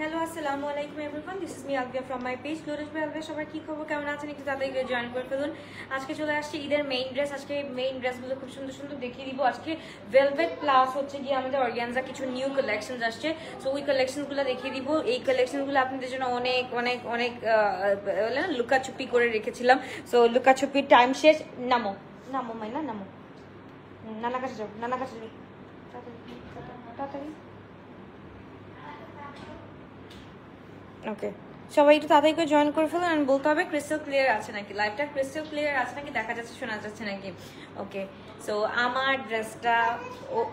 Hello আসসালামু আলাইকুম everyone, this is me Albia from my page glorious by Albia. সবাই কি খবর, কেমন আছেন? একটু তাড়াতাড়ি জয়েন করে ফেলুন। আজকে চলে আসছে ঈদের মেইন ড্রেস। আজকে মেইন ড্রেসগুলো খুব সুন্দর সুন্দর দেখিয়ে দিব। আজকে ভেলভেট প্লাস হচ্ছে গিয়ে আমাদের অর্গানজা কিছু নিউ কালেকশন আসছে, সো ওই কালেকশনগুলো দেখিয়ে দিব। এই কালেকশনগুলো আপনাদের জন্য অনেক অনেক অনেক লুকাছুপি করে রেখেছিলাম। সো লুকাছুপির টাইম শেষ। নামো নামো মাইনা নামো, নানা কাছে যাও, নানা কাছে যাও, তাড়াতাড়ি। ওকে, সবাই একটু তাড়াতাড়ি করে জয়েন করে ফেলুন। আমি বলতে হবে ক্রিস্টাল ক্লিয়ার আছে নাকি, লাইভটা ক্রিস্টাল ক্লিয়ার আছে নাকি, দেখা যাচ্ছে শোনা যাচ্ছে নাকি। ওকে, সো আমার ড্রেসটা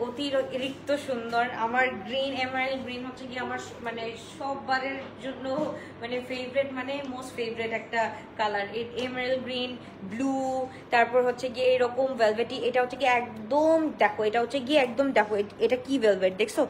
অতিরিক্ত সুন্দর। আমার গ্রিন, এমারেল্ড গ্রিন হচ্ছে কি আমার মানে সববারের জন্য মানে ফেভারিট, মানে মোস্ট ফেভারিট একটা কালার। এমারেল্ড গ্রিন, ব্লু, তারপর হচ্ছে গিয়ে এরকম ভেলভেটি। এটা হচ্ছে কি একদম দেখো, এটা হচ্ছে গিয়ে একদম দেখো এটা কি ভেলভেট দেখছো।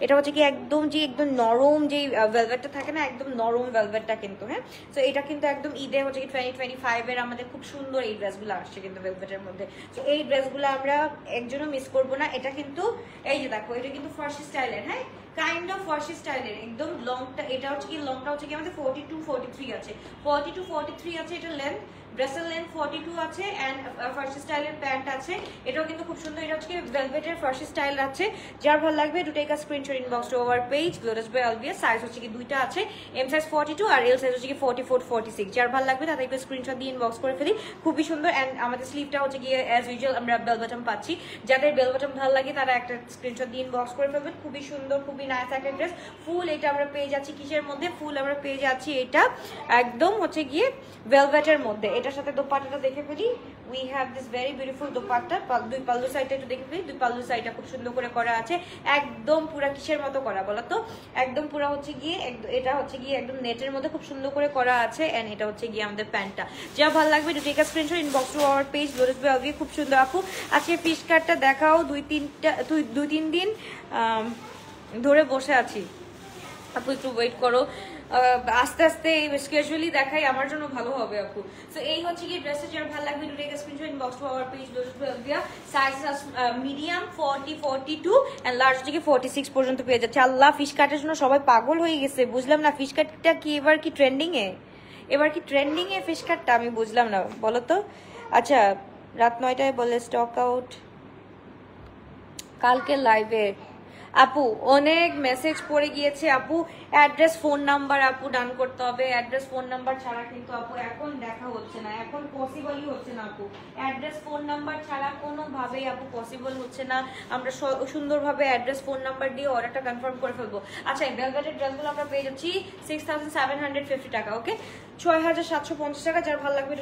এটা হচ্ছে কি একদম যে একদম নরম যে ভেলভেটটা থাকে না, একদম নরম ভেলভেটটা কিন্তু। হ্যাঁ, তো এটা কিন্তু একদম ঈদে হচ্ছে কি 2025 আমাদের খুব সুন্দর এই ড্রেসগুলো আসছে কিন্তু ভেলভেটের মধ্যে। তো এই ড্রেসগুলো আমরা একজনও মিস করবো না। এটা কিন্তু এই যে দেখো, এটা কিন্তু ফার্সি স্টাইলের, হ্যাঁ কাইন্ড অফ ফার্সি স্টাইলের একদম লংটা। এটা হচ্ছে কি লংটা হচ্ছে কি আমাদের 42-43 আছে, 42-43 আছে এটা লেন্থ। ড্রেসের লেন্থ 42 আছে এন্ড ফার্সি স্টাইলের প্যান্ট আছে। এটাও কিন্তু খুব সুন্দর। এটা হচ্ছে কি ভেলভেটের ফার্সি স্টাইল আছে। যার ভালো লাগবে do take a screenshot inbox to our page glorious by Albia. Size হচ্ছে কি দুইটা আছে, এম সাইজ 42 আর এল সাইজ হচ্ছে কি 44-46। যার ভালো লাগবে তাদের একটু স্ক্রিনশট দিয়ে ইনবক্স করে ফেলি। খুবই সুন্দর। এন্ড আমাদের স্লিভটা হচ্ছে গিয়ে অ্যাজ ইউজুয়াল আমরা বেল বটম পাচ্ছি। যাদের বেল বটম ভালো লাগে তারা একটা স্ক্রিনশট দিয়ে ইনবক্স করে ফেলবেন। খুবই সুন্দর, খুবই নাইস একটা ড্রেস। ফুল এটা আমরা পেয়ে যাচ্ছি কিসের মধ্যে, ফুল আমরা পেয়ে যাচ্ছি এটা একদম হচ্ছে গিয়ে ভেলভেটের মধ্যে। এটার সাথে দোপাট্টাটা দেখে ফেলি। We have this very beautiful dupatta. দুই পাল্লু সাইডটা একটু দেখে ফেলি। দুই পাল্লু সাইডটা খুব সুন্দর করে করা আছে, একদম পুরা কিসের মতো করা বলো তো, একদম পুরা হচ্ছে গিয়ে এটা হচ্ছে গিয়ে একদম নেটের মধ্যে খুব সুন্দর করে করা আছে। এন্ড এটা হচ্ছে গিয়ে আমাদের প্যান্টটা। যা ভালো লাগবে to take a screenshot inbox to our page glorious by Albia. খুব সুন্দর আপু। আজকে ফিশ কাটটা দেখাও। দুই তিন দিন ধরে বসে আছি আপু, একটু ওয়েট করো। আস্তে আস্তে ক্যাজুয়ালি দেখাই আমার জন্য ভালো হবে আপু। সো এই হচ্ছে কি ড্রেসের যার ভালো লাগবে to take a screenshot inbox to our page glorious by Albia. Size medium 40-42 and large থেকে 46 পর্যন্ত পেয়ে যাচ্ছে। আল্লাহ, ফিশ কাটের জন্য সবাই পাগল হয়ে গেছে, বুঝলাম না ফিশ কাটটা কি এবার কি ট্রেন্ডিং এ, এবার কি ট্রেন্ডিং এ ফিশ কাটটা, আমি বুঝলাম না বলো তো। আচ্ছা, রাত 9টায় বলে স্টক আউট কালকে লাইভে। আপু অনেক মেসেজ পড়ে গিয়েছে আপু, অ্যাড্রেস ফোন নাম্বার আপু ডান করতে হবে। অ্যাড্রেস ফোন নাম্বার ছাড়া কিন্তু আপু এখন দেখা হচ্ছে না, এখন পসিবলই হচ্ছে না আপু। অ্যাড্রেস ফোন নাম্বার ছাড়া কোনোভাবেই আপু পসিবল হচ্ছে না। আমরা সুন্দরভাবে অ্যাড্রেস ফোন নাম্বার দিয়ে অর্ডারটা কনফার্ম করে ফেলবো। আচ্ছা, এই ভেলভেটের ড্রেসগুলো আমরা পেয়ে যাচ্ছি 6750 টাকা। ওকে, 6750 টাকা। যার ভালো লাগবে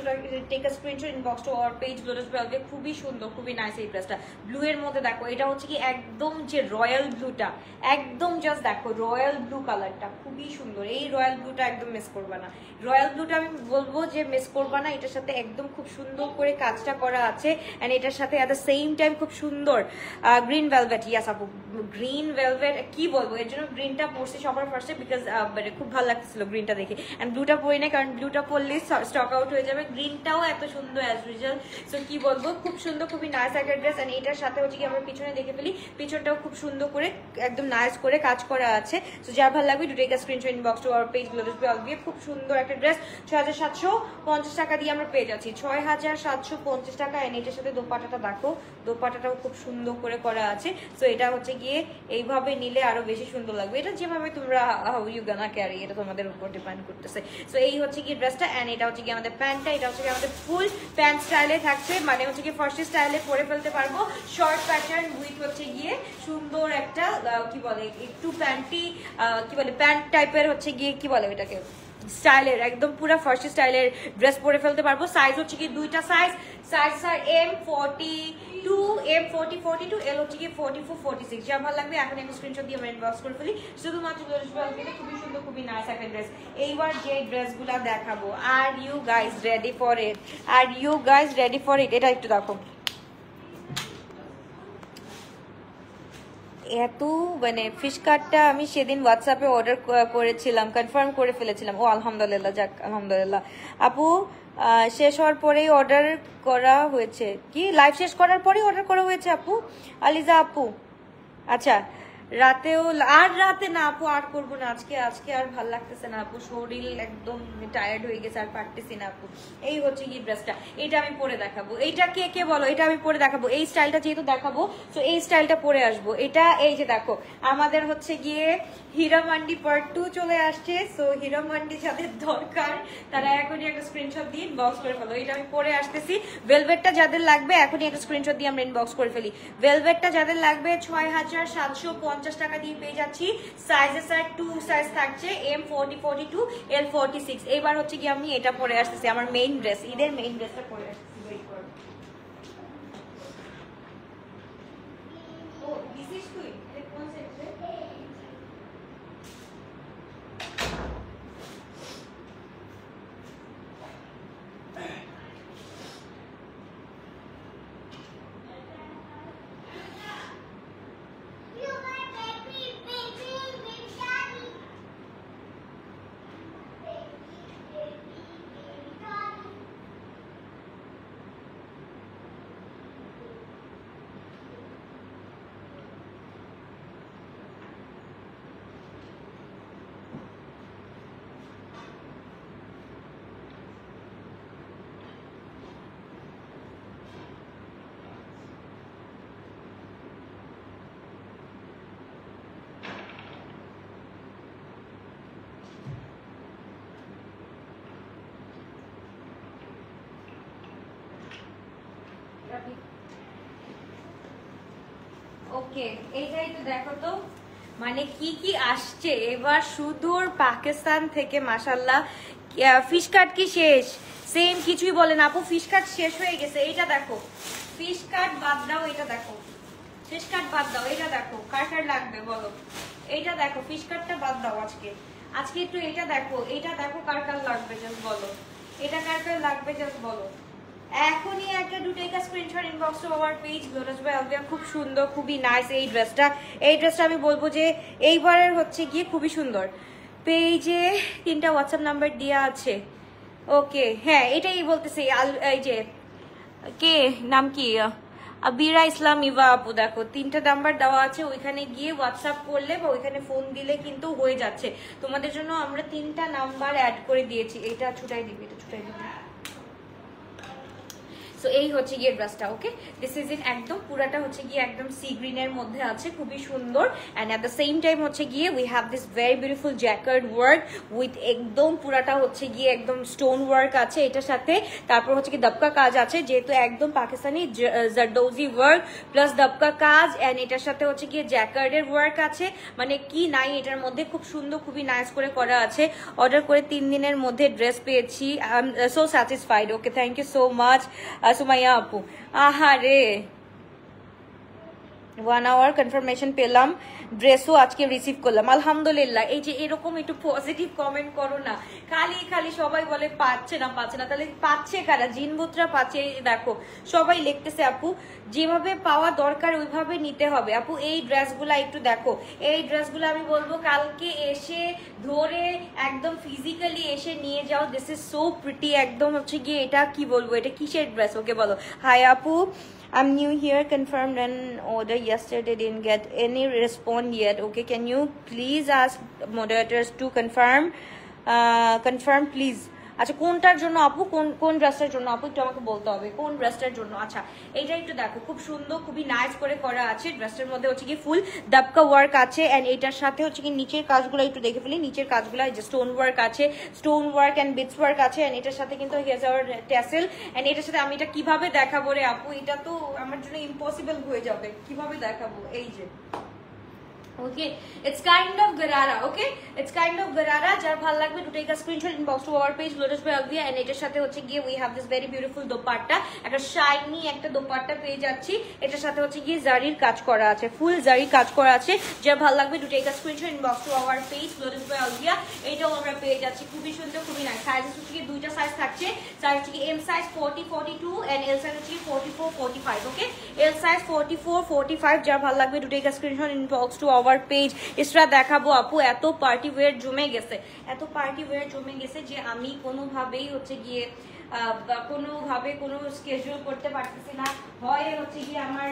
take a screenshot inbox to our page glorious by Albia. খুবই সুন্দর, খুবই নাইস এই ড্রেসটা। ব্লু এর মধ্যে দেখো, এটা হচ্ছে কি একদম যে রয়্যাল ব্লুটা, একদম জাস্ট দেখো রয়্যাল ব্লু কালারটা খুবই সুন্দর। এই রয়্যাল ব্লুটা একদম মিস করবা না। রয়্যাল ব্লুটা আমি বলবো যে মিস করবা না। এটার সাথে একদম খুব সুন্দর করে কাজটা করা আছে এন্ড এটার সাথে এট দ্য সেম টাইম খুব সুন্দর গ্রিন ভেলভেট। ইয়াস আপু, গ্রিন ভেলভেট কি বলবো, এর জন্য গ্রিনটা পরছি সবার ফার্স্টে বিকজ খুব ভালো লাগছিল গ্রিনটা দেখে। এন্ড ব্লুটা পরি না, কারণ ব্লুটা পরলে স্টক আউট হয়ে যাবে। গ্রিনটাও এত সুন্দর অ্যাজ ইউজুয়াল। সো কি বলবো, খুব সুন্দর, খুবই নাইস একটা ড্রেস। এন্ড এটার সাথে হচ্ছে কি আমরা পিছনে দেখে ফেলি, পিছনটাও খুব সুন্দর করে একদম নাইস করে কাজ করা আছে। সো যার ভালো লাগবে to take a screenshot inbox to our page glorious by Albia. খুব সুন্দর একটা ড্রেস 6750 টাকা দিয়ে আমরা পেয়ে যাচ্ছি, 6750 টাকা। এন্ড এটার সাথে দোপাট্টাটা দেখো, দোপাট্টাটাও খুব সুন্দর করে করা আছে। সো এটা হচ্ছে গিয়ে এইভাবে নিলে আরো বেশি সুন্দর লাগবে। এটা যেভাবে তোমরা হাউ ইউ গানা ক্যারি, এটা তোমাদের উপর ডিপেন্ড করতেছে। সো এই হচ্ছে কি ড্রেসটা এন্ড এটা হচ্ছে কি আমাদের প্যান্টটা। এটা হচ্ছে কি আমাদের ফুল প্যান্ট স্টাইলে থাকছে, মানে হচ্ছে কি ফার্স্ট স্টাইলে পরে ফেলতে পারবো। শর্ট প্যাটার্ন উইথ হচ্ছে গিয়ে সুন্দর একটা কি বলে একটু প্যান্টি কি বলে প্যান্ট টাইপের হচ্ছে গিয়ে কি বলে এটাকে স্টাইলের, একদম পুরো ফার্স্ট স্টাইলের ড্রেস পরে ফেলতে পারবো। সাইজ হচ্ছে কি দুইটা size, size sir M42, M40-42, এল হচ্ছে কি 44-46। যা ভালো লাগবে এখন আমি স্ক্রিনশট দিয়ে আমরা ইনবক্স করে ফেলি। শুধুমাত্র খুবই সুন্দর, খুবই নাইস একটা ড্রেস। এইবার যে ড্রেসগুলা দেখাবো, are you guys ready for it, are you guys ready for it. এটা একটু দেখো, এত মানে ফিশ কাটটা আমি সেদিন হোয়াটসঅ্যাপে অর্ডার করেছিলাম, কনফার্ম করে ফেলেছিলাম। ও আলহামদুলিল্লাহ, যাক আলহামদুলিল্লাহ। আপু শেষ হওয়ার পরেই অর্ডার করা হয়েছে কি, লাইভ শেষ করার পরেই অর্ডার করা হয়েছে আপু? আলিজা আপু, আচ্ছা রাতেও আর রাতে না আপু, আর করবো না আজকে, আজকে আর ভাল লাগতেছে না আপু, শরীর একদম টায়ার্ড হয়ে গেছে, আর পারতেছি না আপু। এই হচ্ছে কি ড্রেসটা, এটা আমি পরে দেখাবো। এইটা কে কে বলো, এটা আমি পরে দেখাবো। এই স্টাইলটা যেহেতু দেখাবো, তো এই স্টাইলটা পরে আসবো। এটা এই যে দেখো, আমাদের হচ্ছে গিয়ে হীরা মান্ডি পার্ট 2 চলে আসছে। সো হীরা মান্ডি যাদের দরকার তারা এখনই একটা স্ক্রিনশট দিয়ে ইনবক্স করে ফেলো। এটা আমি পরে আসতেছি। ভেলভেটটা যাদের লাগবে এখনই একটা স্ক্রিনশট দিয়ে আমরা ইনবক্স করে ফেলি। ভেলভেটটা যাদের লাগবে ৬,৭৫০ টাকা দিয়ে পেয়ে যাচ্ছি। সাইজের সাইজ 2 সাইজ থাকছে, M40, 42, L46। এবার হচ্ছে কি আমি এটা পরে আসতেছি, আমার মেইন ড্রেস, ঈদের মেইন ড্রেসটা পরে আসতেছি। ওয়েট করো। ও দিস ইজ তুই কোন সেকশন? ওকে, এইটাই তো দেখো তো, মানে কি কি আসছে এবার সুদূর পাকিস্তান থেকে। মাশাল্লাহ, ফিশ কাট কি শেষ? সেম কিছুই বলে না আপু, ফিশ কাট শেষ হয়ে গেছে। এইটা দেখো, ফিশ কাট বাদ দাও, এটা দেখো, ফিশ কাট বাদ দাও, এটা দেখো, কার কার লাগবে বলো। এইটা দেখো, ফিশ কাটটা বাদ দাও আজকে, আজকে একটু এটা দেখো, এটা দেখো কার কার লাগবে জাস্ট বলো, এটা কার কার লাগবে জাস্ট বলো। এখনই একটা দুটো একটা screenshot inbox to our page Glorious by Albia. খুব সুন্দর, খুবই নাইস এই ড্রেসটা। এই ড্রেসটা আমি বলবো যে এইবারের হচ্ছে গিয়ে খুবই সুন্দর। পেজে 3টা হোয়াটসঅ্যাপ নাম্বার দেওয়া আছে। ওকে, হ্যাঁ এটাই বলতেছি। এই যে কে নাম কি, আবিরা ইসলাম ইভা আপু, দেখো 3টা নাম্বার দেওয়া আছে, ওইখানে গিয়ে হোয়াটসঅ্যাপ করলে বা ওইখানে ফোন দিলে কিন্তু হয়ে যাচ্ছে। তোমাদের জন্য আমরা 3টা নাম্বার অ্যাড করে দিয়েছি। এটা ছুটাই দিবি, এটা ছুটাই দিবি। সো এই হচ্ছে গিয়ে ড্রেসটা। ওকে, দিস ইজ ইন একদম পুরাটা হচ্ছে গিয়ে একদম সি গ্রিনের মধ্যে আছে, খুবই সুন্দর। And at the same time হচ্ছে গিয়ে we have this very beautiful jacquard work with একদম পুরাটা হচ্ছে গিয়ে একদম স্টোন ওয়ার্ক আছে এটার সাথে। তারপর হচ্ছে কি দবকা কাজ আছে, যেহেতু একদম পাকিস্তানি জারদৌজি ওয়ার্ক প্লাস দবকা কাজ, অ্যান্ড এটার সাথে হচ্ছে গিয়ে জ্যাকার্ডের ওয়ার্ক আছে। মানে কি নাই এটার মধ্যে, খুব সুন্দর, খুবই নাইস করে করা আছে। অর্ডার করে 3 দিনের মধ্যে ড্রেস পেয়েছি। I am so satisfied. Okay, thank you so much Sumaiya আপু। আহারে 1 আওয়ার কনফার্মেশন পেলাম, ড্রেসও আজকে রিসিভ করলাম, আলহামদুলিল্লাহ। এই যে এরকম একটু পজিটিভ কমেন্ট করো না, খালি খালি সবাই বলে পাচ্ছে না পাচ্ছে না, তাহলে পাচ্ছে কারা? জিনবুতরা পাচ্ছে। দেখো সবাই লিখতেছে আপু যেভাবে পাওয়া দরকার ওইভাবে নিতে হবে আপু। এই ড্রেসগুলা একটু দেখো, এই ড্রেসগুলো আমি বলবো কালকে এসে ধরে একদম ফিজিক্যালি এসে নিয়ে যাও। দিস ইজ সো প্রিটি, একদম হচ্ছে গিয়ে এটা কি বলবো, এটা কিসের ড্রেস? ওকে বলো। হাই আপু, I'm new here, confirmed an order yesterday, didn't get any response yet. Okay, can you please ask moderators to confirm please. আচ্ছা কোনটার জন্য আপু, কোন ড্রেসটার জন্য আপু একটু আমাকে বলতে হবে, কোন ড্রেসটার জন্য? আচ্ছা এইটা একটু দেখো, খুব সুন্দর, খুবই নাইস করে করা আছে। ড্রেসটার মধ্যে হচ্ছে কি ফুল দাবকা ওয়ার্ক আছে, এন্ড এটার সাথে হচ্ছে কি নিচের কাজগুলো একটু দেখে ফেলি। নিচের কাজগুলো যে স্টোন ওয়ার্ক আছে, stone work and bits work আছে, এন্ড এটার সাথে কিন্তু হিয়াজ আওয়ার ট্যাসেল। এন্ড এটার সাথে আমি এটা কিভাবে দেখাবো রে আপু, এটা তো আমার জন্য ইম্পসিবল হয়ে যাবে, কিভাবে দেখাবো? এই যে okay, it's kind of gharara. Okay, it's kind of gharara. যার ভালো লাগবে to take a screenshot inbox to our page Glorious by Albia. And এটার সাথে হচ্ছে গিয়ে we have this very beautiful dupatta, একটা শাইনি একটা দোপাট্টা পেয়ে যাচ্ছি। এটার সাথে হচ্ছে গিয়ে জারির কাজ করা আছে, ফুল জারির কাজ করা আছে। যার ভালো লাগবে to take a screenshot inbox to our page Glorious by Albia. এটাও আমরা পেয়ে যাচ্ছি, খুবই সুন্দর, খুবই নাইস। সাইজ হচ্ছে গিয়ে 2টা সাইজ থাকছে। সাইজ হচ্ছে কি M size 40, 42 and L size হচ্ছে 44, 45। Okay, L size 44, 45। যার ভালো লাগবে to take a screenshot inbox to our page. Extra দেখাবো আপু, এত পার্টি ওয়্যার জমে গেছে, এত পার্টি ওয়্যার জমে গেছে যে আমি কোনোভাবেই হচ্ছে গিয়ে কোনোভাবে কোনো স্কেজুল করতে পারতেছি না, হয় হচ্ছে কি আমার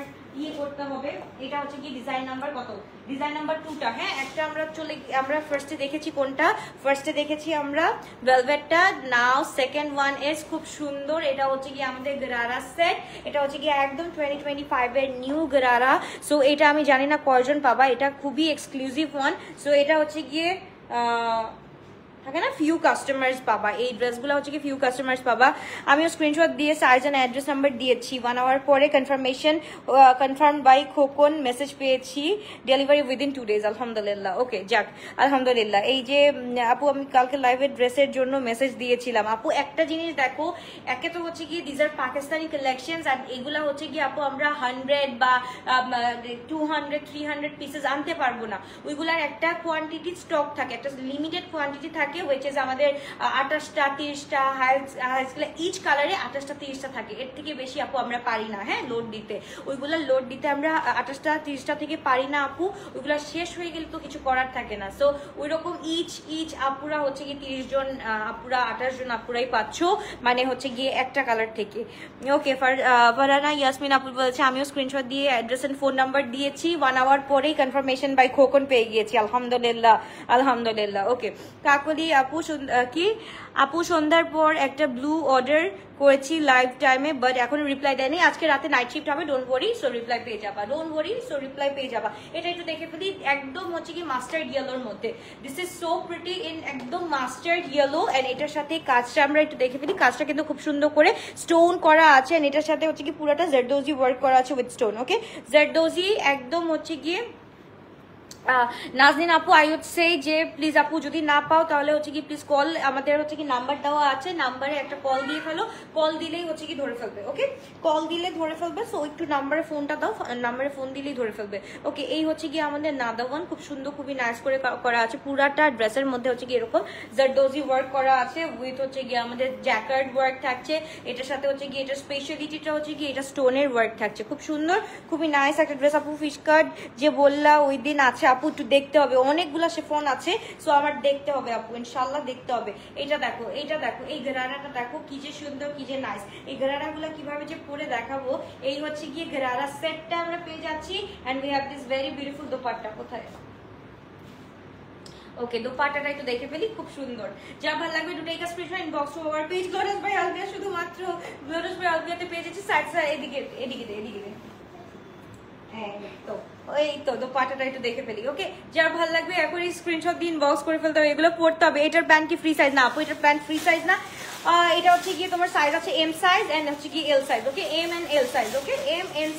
করতে হবে। এটা হচ্ছে কি ডিজাইন নাম্বার কত, ডিজাইন নাম্বার 2টা। হ্যাঁ, একটা আমরা ফার্স্টে দেখেছি, কোনটা ফার্স্টে দেখেছি আমরা ভেলভেটটা। নাও সেকেন্ড ওয়ান ইজ খুব সুন্দর, এটা হচ্ছে কি আমাদের গারারা সেট। এটা হচ্ছে কি একদম 2025 এর নিউ গারারা। সো এটা আমি জানি না কয়জন পাবা, এটা খুবই এক্সক্লুসিভ ওয়ান। সো এটা হচ্ছে গিয়ে থাকে না ফিউ কাস্টমার্স পাবা, এই ড্রেসগুলো হচ্ছে কি ফিউ কাস্টমার্স পাবা। আমিও স্ক্রিনশট দিয়ে সাইজ এন্ড অ্যাড্রেস নাম্বার দিয়েছি। 1 আওয়ার পরে কনফার্ম বাই খোকন মেসেজ পেয়েছি, ডেলিভারি উইদিন 2 days। আলহামদুলিল্লাহ, ওকে যাক আলহামদুলিল্লাহ। এই যে আপু আমি কালকে লাইভে ড্রেসের জন্য মেসেজ দিয়েছিলাম। আপু একটা জিনিস দেখো, একে তো হচ্ছে কি দিজ আর পাকিস্তানি কালেকশনস, আর এগুলা হচ্ছে কি আপু আমরা 100 বা 200 300 পিসেস আনতে পারবো না। ওইগুলার একটা কোয়ান্টিটি স্টক থাকে, একটা লিমিটেড কোয়ান্টিটি থাকে, which is আমাদের 28টা 30টা হাইস্কুলে ইচ কালারে 28টা 30টা থাকে। এর থেকে বেশি আপু আমরা পারি না, হ্যাঁ লোড দিতে। ওইগুলা লোড দিতে আমরা 28টা 30টা থেকে পারি না আপু, ওইগুলা শেষ হয়ে গেলে তো কিছু করার থাকে না। সো ওইরকম ইচ আপুরা হচ্ছে কি 30 জন আপুরা 28 জন আপুরাই পাচ্ছ, মানে হচ্ছে গিয়ে একটা কালার থেকে। ওকে, ফারহানা ইয়াসমিন আপু বলছে আমিও স্ক্রিনশট দিয়ে অ্যাড্রেস এন্ড ফোন নাম্বার দিয়েছি, 1 আওয়ার পরেই কনফার্মেশন বাই খোকন পেয়ে গিয়েছি। আলহামদুলিল্লাহ আলহামদুলিল্লাহ। ওকে, কাকলি আপু সন্ধ্যার পর একটা ব্লু অর্ডার করেছি লাইভ টাইমে, বাট এখন রিপ্লাই দেয়নি। আজকে রাতে নাইট শিফট হবে, ডোন্ট ওয়ারি, সো রিপ্লাই পেয়ে যাবা, ডোন্ট ওয়ারি, সো রিপ্লাই পেয়ে যাবা। এটা একটু দেখে ফেলি, একদম হচ্ছে কি মাস্টার্ড ইয়েলোর মধ্যে। This is so pretty in একদম মাস্টার্ড ইয়েলো, এন্ড এটার সাথে কাজটা আমরা একটু দেখে ফেলি। কাজটা কিন্তু খুব সুন্দর করে স্টোন করা আছে, এন্ড এটার সাথে হচ্ছে কি পুরোটা জারদোজি ওয়ার্ক করা আছে উইথ স্টোন। ওকে, জারদোজি একদম হচ্ছে গিয়ে নাজনীন আপু, আই উড সে যে প্লিজ আপু যদি না পাও তাহলে হচ্ছে কি প্লিজ কল, আমাদের হচ্ছে কি নাম্বার দেওয়া আছে, নাম্বারে একটা কল দিয়ে ফেলো, কল দিলেই হচ্ছে কি ধরে ফেলবে। ওকে, কল দিলে ধরে ফেলবে, সো একটু নাম্বারে ফোনটা দাও, নাম্বারে ফোন দিলেই ধরে ফেলবে। ওকে, এই হচ্ছে কি আমাদের নাদাওয়ান, খুব সুন্দর খুবই নাইস করে করা আছে। পুরাটা ড্রেসের মধ্যে হচ্ছে কি এরকম জারদোজি ওয়ার্ক করা আছে উইথ হচ্ছে কি আমাদের জ্যাকার্ড ওয়ার্ক থাকছে। এটার সাথে হচ্ছে কি এটার স্পেশালিটিটা হচ্ছে কি এটা স্টোনের ওয়ার্ক থাকছে, খুব সুন্দর খুবই নাইস একটা ড্রেস। আপু ফিশ কাট যে বললা ওই দিন আছে আপু, একটু দেখতে হবে, অনেকগুলা শিফন আছে, সো আমার দেখতে হবে আপু, ইনশাআল্লাহ দেখতে হবে। এইটা দেখো, এইটা দেখো, এই গরারাটা দেখো কি যে সুন্দর কি যে নাইস। এই গরারাগুলা কিভাবে যে পরে দেখাবো, এই হচ্ছে গিয়ে গরারা সেটটা আমরা পেয়ে যাচ্ছি, and we have this very beautiful dupatta. কোথায়? ওকে, দোপাট্টাটা একটু দেখে ফেলি, খুব সুন্দর। যা ভালো লাগবে to take a screenshot inbox to our page. Glorious by Albia, শুধুমাত্র গ্লোরিয়াস বাই আলবিয়াতে পেয়ে যাচ্ছি। সাইড এদিকে এদিকে এদিকে, এই তো দোপাট্টাটা একটু দেখে ফেলি। ওকে, যার ভালো লাগবে এখনই স্ক্রিনশট দিয়ে ইনবক্স করে ফেলতে হবে। এগুলো পড়তে হবে। এটার প্যান্ট কি ফ্রি সাইজ? না আপু, এটার প্যান্ট ফ্রি সাইজ না, এটা হচ্ছে গিয়ে তোমার সাইজ আছে এম সাইজ এন্ড হচ্ছে কি L size. Okay, M and L size. Okay, M L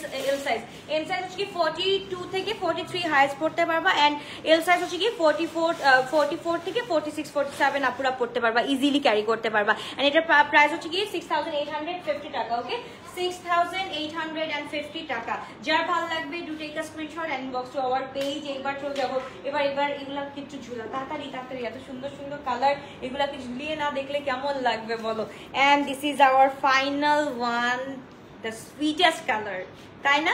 size. M size হচ্ছে কি 42 থেকে 43 হাইস পড়তে পারবা, এন্ড এল সাইজ হচ্ছে কি 44 থেকে 46 47 আপুরা পড়তে পারবা, ইজিলি ক্যারি করতে পারবা। এন্ড এটার প্রাইস হচ্ছে কি 6850 টাকা। ওকে, 6850 টাকা। যার ভালো লাগবে do take a screenshot and inbox to our page. এবার চলে যাবো, এবার এগুলা কিছু ঝুলা, তাড়াতাড়ি এত সুন্দর সুন্দর কালার, এগুলাকে ঝুলিয়ে না দেখলে কেমন লাগবে বলো। And this is our final one, the sweetest colour, তাই না?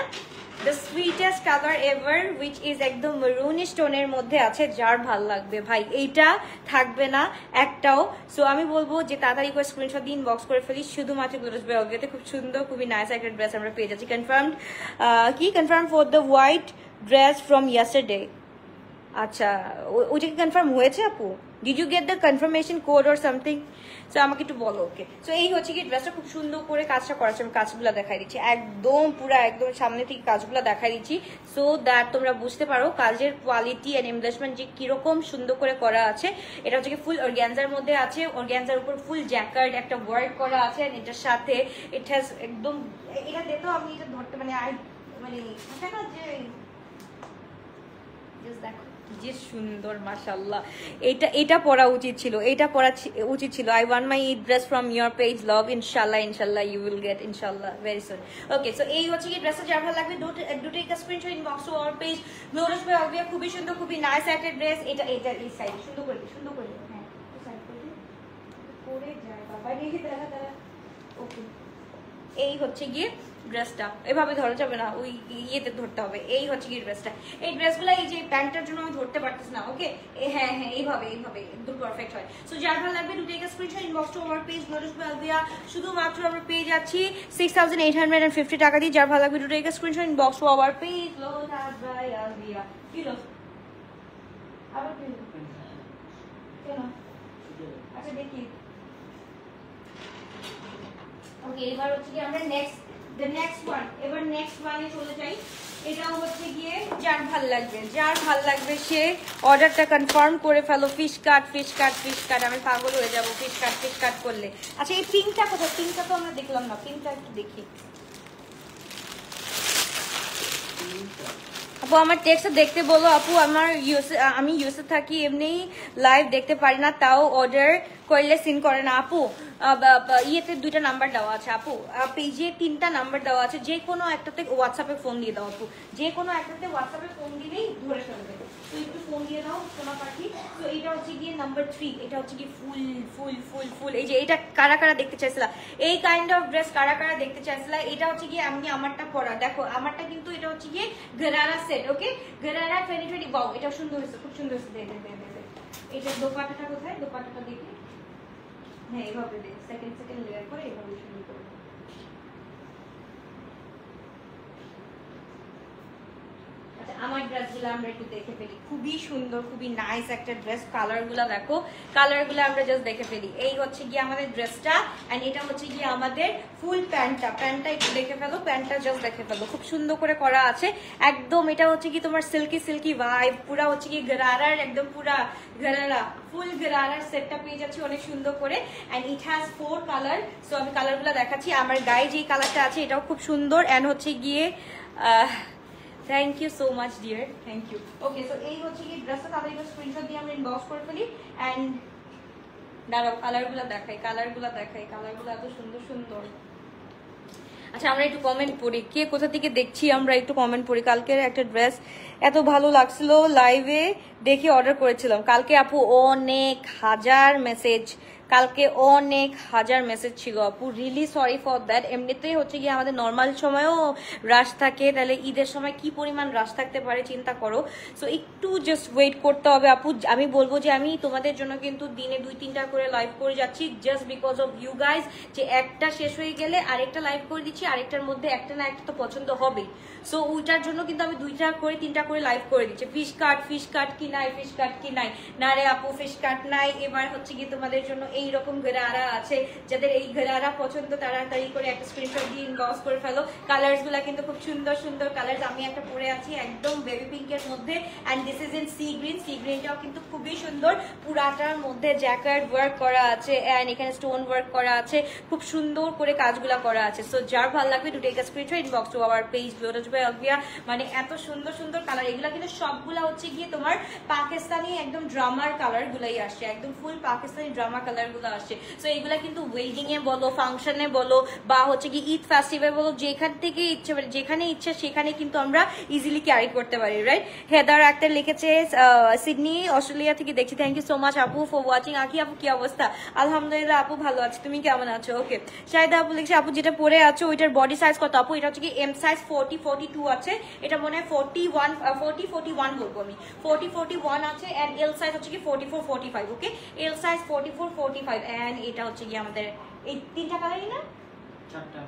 The sweetest colour ever, which is একদম মেরুন স্টোনের মধ্যে আছে। যার ভাল লাগবে ভাই, এইটা থাকবে না একটাও। সো আমি বলবো যে তাড়াতাড়ি করে স্ক্রিনশট দিয়ে ইনবক্স করে ফেলি, শুধুমাত্র গ্লোরিয়াস বাই আলবিয়াতে। খুব সুন্দর খুবই নাইস একটা ড্রেস আমরা পেয়ে যাচ্ছি। Confirm for the white dress from yesterday. আচ্ছা, ওইটা কি কনফার্ম হয়েছে আপু? Did you get the confirmation code or something? So আমাকে একটু বলো। ওকে, সো এই হচ্ছে কি ড্রেসটা খুব সুন্দর করে কাজটা করেছে। আমি কাজগুলো দেখাই দিচ্ছি, একদম পুরো একদম সামনে থেকে কাজগুলো দেখাই দিচ্ছি, সো দ্যাট তোমরা বুঝতে পারো কাজের কোয়ালিটি এন্ড এমব্লেসমেন্ট যে কিরকম সুন্দর করে করা আছে। এটা হচ্ছে কি ফুল অর্গ্যানজার মধ্যে আছে, অর্গ্যানজার উপর ফুল জ্যাকার্ড একটা ওয়ার্ক করা আছে, এন্ড এটার সাথে ইট হ্যাজ একদম, এটা দেখো আমি এটা ধরতে মানে থাকে না যে দেখো যে সুন্দর, মাশাআল্লাহ। এটা পরা উচিত ছিল, এটা পরা উচিত ছিল। I want my dress from your page love, ইনশাআল্লাহ ইউ উইল গেট, ইনশাআল্লাহ ভেরি সুন। ওকে, সো এই হচ্ছে কি ড্রেসটা যার ভালো লাগবে do take a screenshot inbox to our page. Glorious by Albia, খুবই সুন্দর খুবই নাইস একটা ড্রেস। এটা এই সাইড সুন্দর করে হ্যাঁ সাইড করে যায় বাবা, দেখি দাঁড়া। ওকে, এই হচ্ছে গিয়ে ড্রেসটা, এভাবে ধরা যাবে না, ওই ইয়েতে ধরতে হবে। এই হচ্ছে কি ড্রেসটা, এই ড্রেসগুলো এই যে প্যান্টটার জন্য আমি ধরতে পারতেছি না। ওকে, হ্যাঁ হ্যাঁ, এইভাবে এইভাবে একদম পারফেক্ট হয়। সো যার ভালো লাগবে do take a screenshot, inbox to our page lotus by Alvia. শুধুমাত্র আমরা পেয়ে যাচ্ছি 6850 টাকা দিয়ে। যার ভালো লাগবে do take a screenshot, inbox to our page lotus by Alvia. কি লো আবার কি কেন? আচ্ছা দেখি। ওকে, এবার হচ্ছে কি আমরা নেক্সট ওয়ানে চলে যাই। এটাও হচ্ছে গিয়ে যার ভাল লাগবে সে অর্ডারটা কনফার্ম করে ফেলো। ফিশ কাট। আমি পাগল হয়ে যাবো ফিশ কাট করলে। আচ্ছা এই পিঙ্কটা কোথায়? পিঙ্কটা তো আমরা দেখলাম না, পিঙ্কটা একটু দেখি। আপু আমার টেক্সট দেখতে বলো আপু, আমি ইউএসএ থাকি, এমনি লাইভ দেখতে পারি না, তাও অর্ডার করলে সিন করে না আপু। ইয়েতে 2টা নাম্বার দেওয়া আছে আপু, পেজে 3টা নাম্বার দেওয়া আছে, যে কোনো একটাতে হোয়াটসঅ্যাপে ফোন দিয়ে দাও আপু, যে কোনো একটাতে হোয়াটসঅ্যাপে ফোন দিলেই ধরে ফেলবে। তো একটু ফোন দিয়ে দাও সোনা পাখি। তো এটা হচ্ছে গিয়ে নাম্বার 3, এটা হচ্ছে কি ফুল। এই যে এটা কারা দেখতে চাইছিলা, এই কাইন্ড অফ ড্রেস কারা দেখতে চাইছিলা। এটা হচ্ছে গিয়ে আমি আমারটা পরা, দেখো আমারটা কিন্তু এটা হচ্ছে গিয়ে গারারা সেট। ওকে, গারারা 2020। বাও, এটা সুন্দর হয়েছে, খুব সুন্দর হয়েছে। দে এটা দোপাট্টাটা কোথায়? দোপাট্টাটা দেখি। হ্যাঁ এভাবে দে, সেকেন্ড লেয়ার করে এভাবে শুরু করব। আচ্ছা আমার ড্রেসগুলো আমরা একটু দেখে ফেলি, খুবই সুন্দর, খুবই নাইস একটা ড্রেস। কালারগুলো দেখো, কালারগুলো আমরা জাস্ট দেখে ফেলি। এই হচ্ছে গিয়ে আমাদের ড্রেসটা, এন্ড এটা হচ্ছে গিয়ে আমাদের ফুল প্যান্টটা একটু দেখে ফেলো, প্যান্টটা জাস্ট দেখে ফেলো, খুব সুন্দর করে করা আছে একদম। এটা হচ্ছে কি তোমার সিল্কি ভাইব, পুরা হচ্ছে কি গারারার, একদম পুরা গারারা ফুল গারারার সেটটা পেয়ে যাচ্ছি অনেক সুন্দর করে। And it has 4 colour. So আমি কালারগুলো দেখাচ্ছি। আমার গায়ে যেই কালারটা আছে এটাও খুব সুন্দর, এন্ড হচ্ছে গিয়ে thank you so much dear, thank you. Okay, so এই হচ্ছে কি ড্রেসটা, তাদের স্ক্রিনশট দিয়ে আমরা ইনবক্স করে ফেলি। এন্ড দাঁড়াও কালারগুলো দেখাই, কালারগুলো এত সুন্দর। আচ্ছা আমরা একটু কমেন্ট পড়ি, কে কোথা থেকে দেখছি আমরা একটু কমেন্ট পড়ি। কালকের একটা ড্রেস এত ভালো লাগছিল, লাইভে দেখে অর্ডার করেছিলাম। কালকে আপু অনেক হাজার মেসেজ ছিল আপু, রিয়েলি সরি ফর দ্যাট। এমনিতেই হচ্ছে গিয়ে আমাদের নর্মাল সময়ও রাশ থাকে, তাহলে ঈদের সময় কি পরিমাণ রাশ থাকতে পারে চিন্তা করো। সো একটু জাস্ট ওয়েট করতে হবে আপু। আমি বলবো যে আমি তোমাদের জন্য কিন্তু দিনে 2-3টা করে লাইভ করে যাচ্ছি, just because of you guys, যে একটা শেষ হয়ে গেলে আরেকটা লাইভ করে দিচ্ছি, আরেকটার মধ্যে একটা না একটা তো পছন্দ হবেই। সো ওইটার জন্য কিন্তু আমি 2টা করে 3টা করে লাইভ করে দিচ্ছি। ফিশ কাট কি নাই না রে আপু, ফিশ কাট নাই। এবার হচ্ছে গিয়ে তোমাদের জন্য এইরকম গারারা আছে, যাদের এই গারারা পছন্দ তাড়াতাড়ি করে একটা স্ক্রিনশট দিয়ে ইনবক্স করে ফেলো। কালার্স গুলা কিন্তু খুব সুন্দর কালার্স। আমি একটা পরে আছি একদম বেবি পিঙ্কের মধ্যে, and this is in sea গ্রিনটাও কিন্তু খুবই সুন্দর। পুরাটার মধ্যে জ্যাকেট ওয়ার্ক করা আছে, এন্ড এখানে স্টোন ওয়ার্ক করা আছে, খুব সুন্দর করে কাজগুলা করা আছে। সো যার ভালো লাগবে to take a screenshot, inbox to our page lotus by Alvia. মানে এত সুন্দর কালার, এগুলা কিন্তু সবগুলা হচ্ছে গিয়ে তোমার পাকিস্তানি একদম ড্রামার কালার গুলাই আসছে, একদম ফুল পাকিস্তানি ড্রামা কালার গুলো আসছে। সো এগুলা কিন্তু ওয়েডিং এ বলো, ফাংশনে বলো, বা হচ্ছে কি ঈদ ফেস্টিভ্যাল বলো, যেখান থেকে ইচ্ছে মানে যেখানে ইচ্ছা সেখানে কিন্তু আমরা ইজিলি ক্যারি করতে পারি, রাইট। হেদার আক্তার লিখেছে সিডনি অস্ট্রেলিয়া থেকে দেখছি, থ্যাংক ইউ সো মাচ আপু ফর ওয়াচিং। আকি আপু কি অবস্থা? আলহামদুলিল্লাহ আপু ভালো আছি, তুমি কেমন আছো? ওকে, শাহিদা আপু লিখছে আপু যেটা পরে আছো ওইটার বডি সাইজ কত আপু? এটা হচ্ছে কি এম সাইজ 40-42 আছে, এটা মনে হয় 40-41 বলবো আমি, 40-41 আছে। এন্ড এল সাইজ হচ্ছে কি 44-45। ওকে, এল সাইজ 44-45। এন্ড এটা হচ্ছে কি আমাদের এই 3টা কালারই না, 4টা,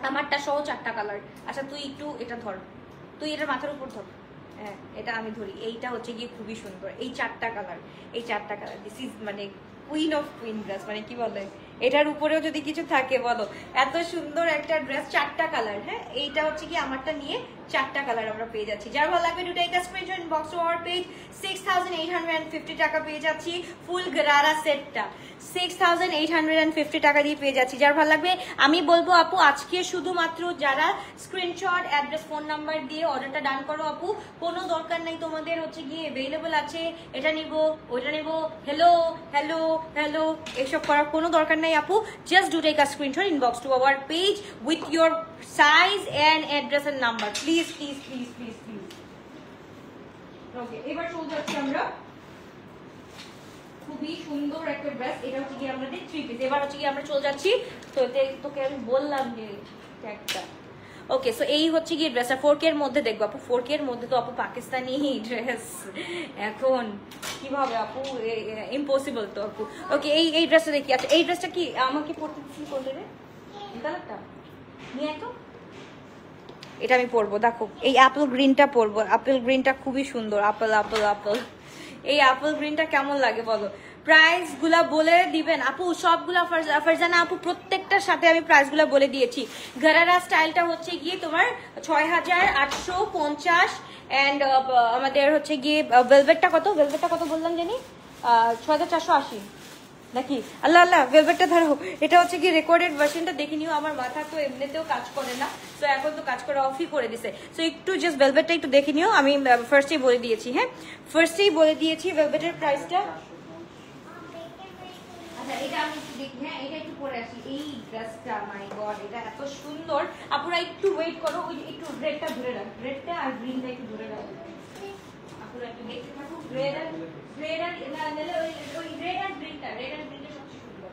আমারটা সহ 4টা কালার। আচ্ছা তুই একটু এটা ধর, তুই এটা মাথার উপর ধর, হ্যাঁ এটা আমি ধরি। এইটা হচ্ছে গিয়ে খুবই সুন্দর, এই 4টা কালার, দিস ইজ মানে কুইন অফ কুইন ড্রেস, মানে কি বলে, এটার উপরেও যদি কিছু থাকে বলো, এত সুন্দর একটা ড্রেস, 4টা কালার। হ্যাঁ এইটা হচ্ছে কি আমারটা নিয়ে 4টা কালার আমরা পেয়ে যাচ্ছি। যার ভালো লাগবে to take a screenshot, inbox to our page. 6850 টাকা পেয়ে যাচ্ছি ফুল গারারা সেটটা, 6850 টাকা দিয়ে পেয়ে যাচ্ছি। যার ভালো লাগবে আমি বলবো আপু আজকে শুধুমাত্র যারা স্ক্রিনশট, অ্যাড্রেস, ফোন নাম্বার দিয়ে অর্ডারটা ডান করো আপু, কোনো দরকার নাই তোমাদের হচ্ছে গিয়ে অ্যাভেলেবল আছে এটা নিব ওইটা নিব, হ্যালো এসব করার কোনো দরকার নাই আপু। Just do take a screenshot, inbox to our page with your size and address and number, please. Okay, এবার চলে যাচ্ছি আমরা খুবই সুন্দর একটা ড্রেস। এটা হচ্ছে কি আমাদের 3 পিস। এবার হচ্ছে কি আমরা চলে যাচ্ছি, তো তোকে আমি বললাম যে একটা ওকে। সো এই হচ্ছে গিয়ে ড্রেসটা 4K এর মধ্যে দেখবো আপু। 4K এর মধ্যে তো আপু পাকিস্তানি ড্রেস এখন কিভাবে আপু, ইম্পসিবল তো আপু। ওকে এই ড্রেসটা দেখি। আচ্ছা এই ড্রেসটা কি আমাকে পড়তে দিচ্ছি, করলে রে কালারটা নিয়ে তো এটা আমি পরবো। দেখো এই অ্যাপেল গ্রিনটা পরবো। অ্যাপেল গ্রিনটা খুবই সুন্দর। আপেল আপেল আপেল, এই অ্যাপেল গ্রিনটা কেমন লাগে বলো? প্রাইস গুলা বলে দিবেন আপু সবগুলা? ফারজানা আপু প্রত্যেকটার সাথে আমি প্রাইস গুলা বলে দিয়েছি। গারারা স্টাইলটা হচ্ছে গিয়ে তোমার 6850 এন্ড আমাদের হচ্ছে গিয়ে ভেলভেটটা কত, ভেলভেটটা কত বললাম জানি 6480 নাকি? আল্লাহ আল্লাহ, ভেলভেটটা ধরো। এটা হচ্ছে কি রেকর্ডেড ভার্সনটা দেখে নিও। আমার মাথা তো এমনিতেও কাজ করে না, তো এখন তো কাজ করা অফই করে দিছে। সো একটু জাস্ট ভেলভেটটা একটু দেখে নিও। আমি ফার্স্টেই বলে দিয়েছি, হ্যাঁ ফার্স্টেই বলে দিয়েছি ভেলভেটের প্রাইসটা। আচ্ছা এটা আমি একটু দেখি, হ্যাঁ এটা একটু পরে আসি। এই ড্রেসটা মাই গড এটা এত সুন্দর। আপুরা একটু ওয়েট করো, ওই একটু রেডটা ধরে রাখ, রেডটা আর গ্রিনটা একটু ধরে রাখ। আপুরা একটু দেখতে থাকো। রেড আর না নিলে ওই রেড আর গ্রিনটা, রেড আর গ্রিনটা সবচেয়ে সুন্দর।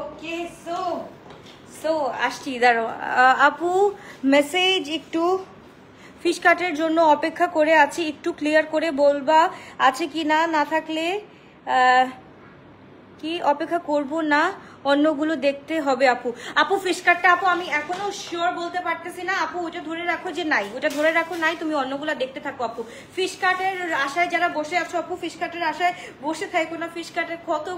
ওকে সো আসছি, দাঁড়ো আপু মেসেজ একটু ফিশ কাটের জন্য অপেক্ষা করে আছি, একটু ক্লিয়ার করে বলবা আছে কি না, না থাকলে কি অপেক্ষা করব না অন্যগুলো দেখতে হবে আপু। আপু ফিশ কাটটা আপু আমি এখনো শিওর বলতে পারতেছি না আপু, ওটা ধরে রাখো যে নাই, ওটা ধরে রাখো নাই, তুমি অন্যগুলো দেখতে থাকো আপু। ফিশ কাটের আশায় যারা বসে আছো আপু, ফিশ কাটের আশায় বসে থাকো না। ফিশ কাটের কত,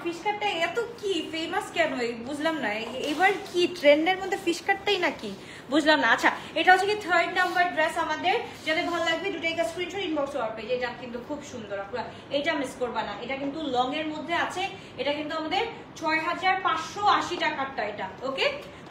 ফিশ কাটটা এত কি ফেমাস কেন বুঝলাম না। এবার কি ট্রেন্ডের মধ্যে ফিশ কাটটাই নাকি বুঝলাম না। আচ্ছা এটা হচ্ছে কি 3rd নাম্বার ড্রেস আমাদের। যাদের ভালো লাগবে দুটো একটা স্ক্রিনশট ইনবক্স ওয়ার পেজ। এটা কিন্তু খুব সুন্দর আপুরা, এটা মিস করবা না। এটা কিন্তু লং এর মধ্যে আছে। এটা কিন্তু আমাদের 6580 টাকারটা এটা। ওকে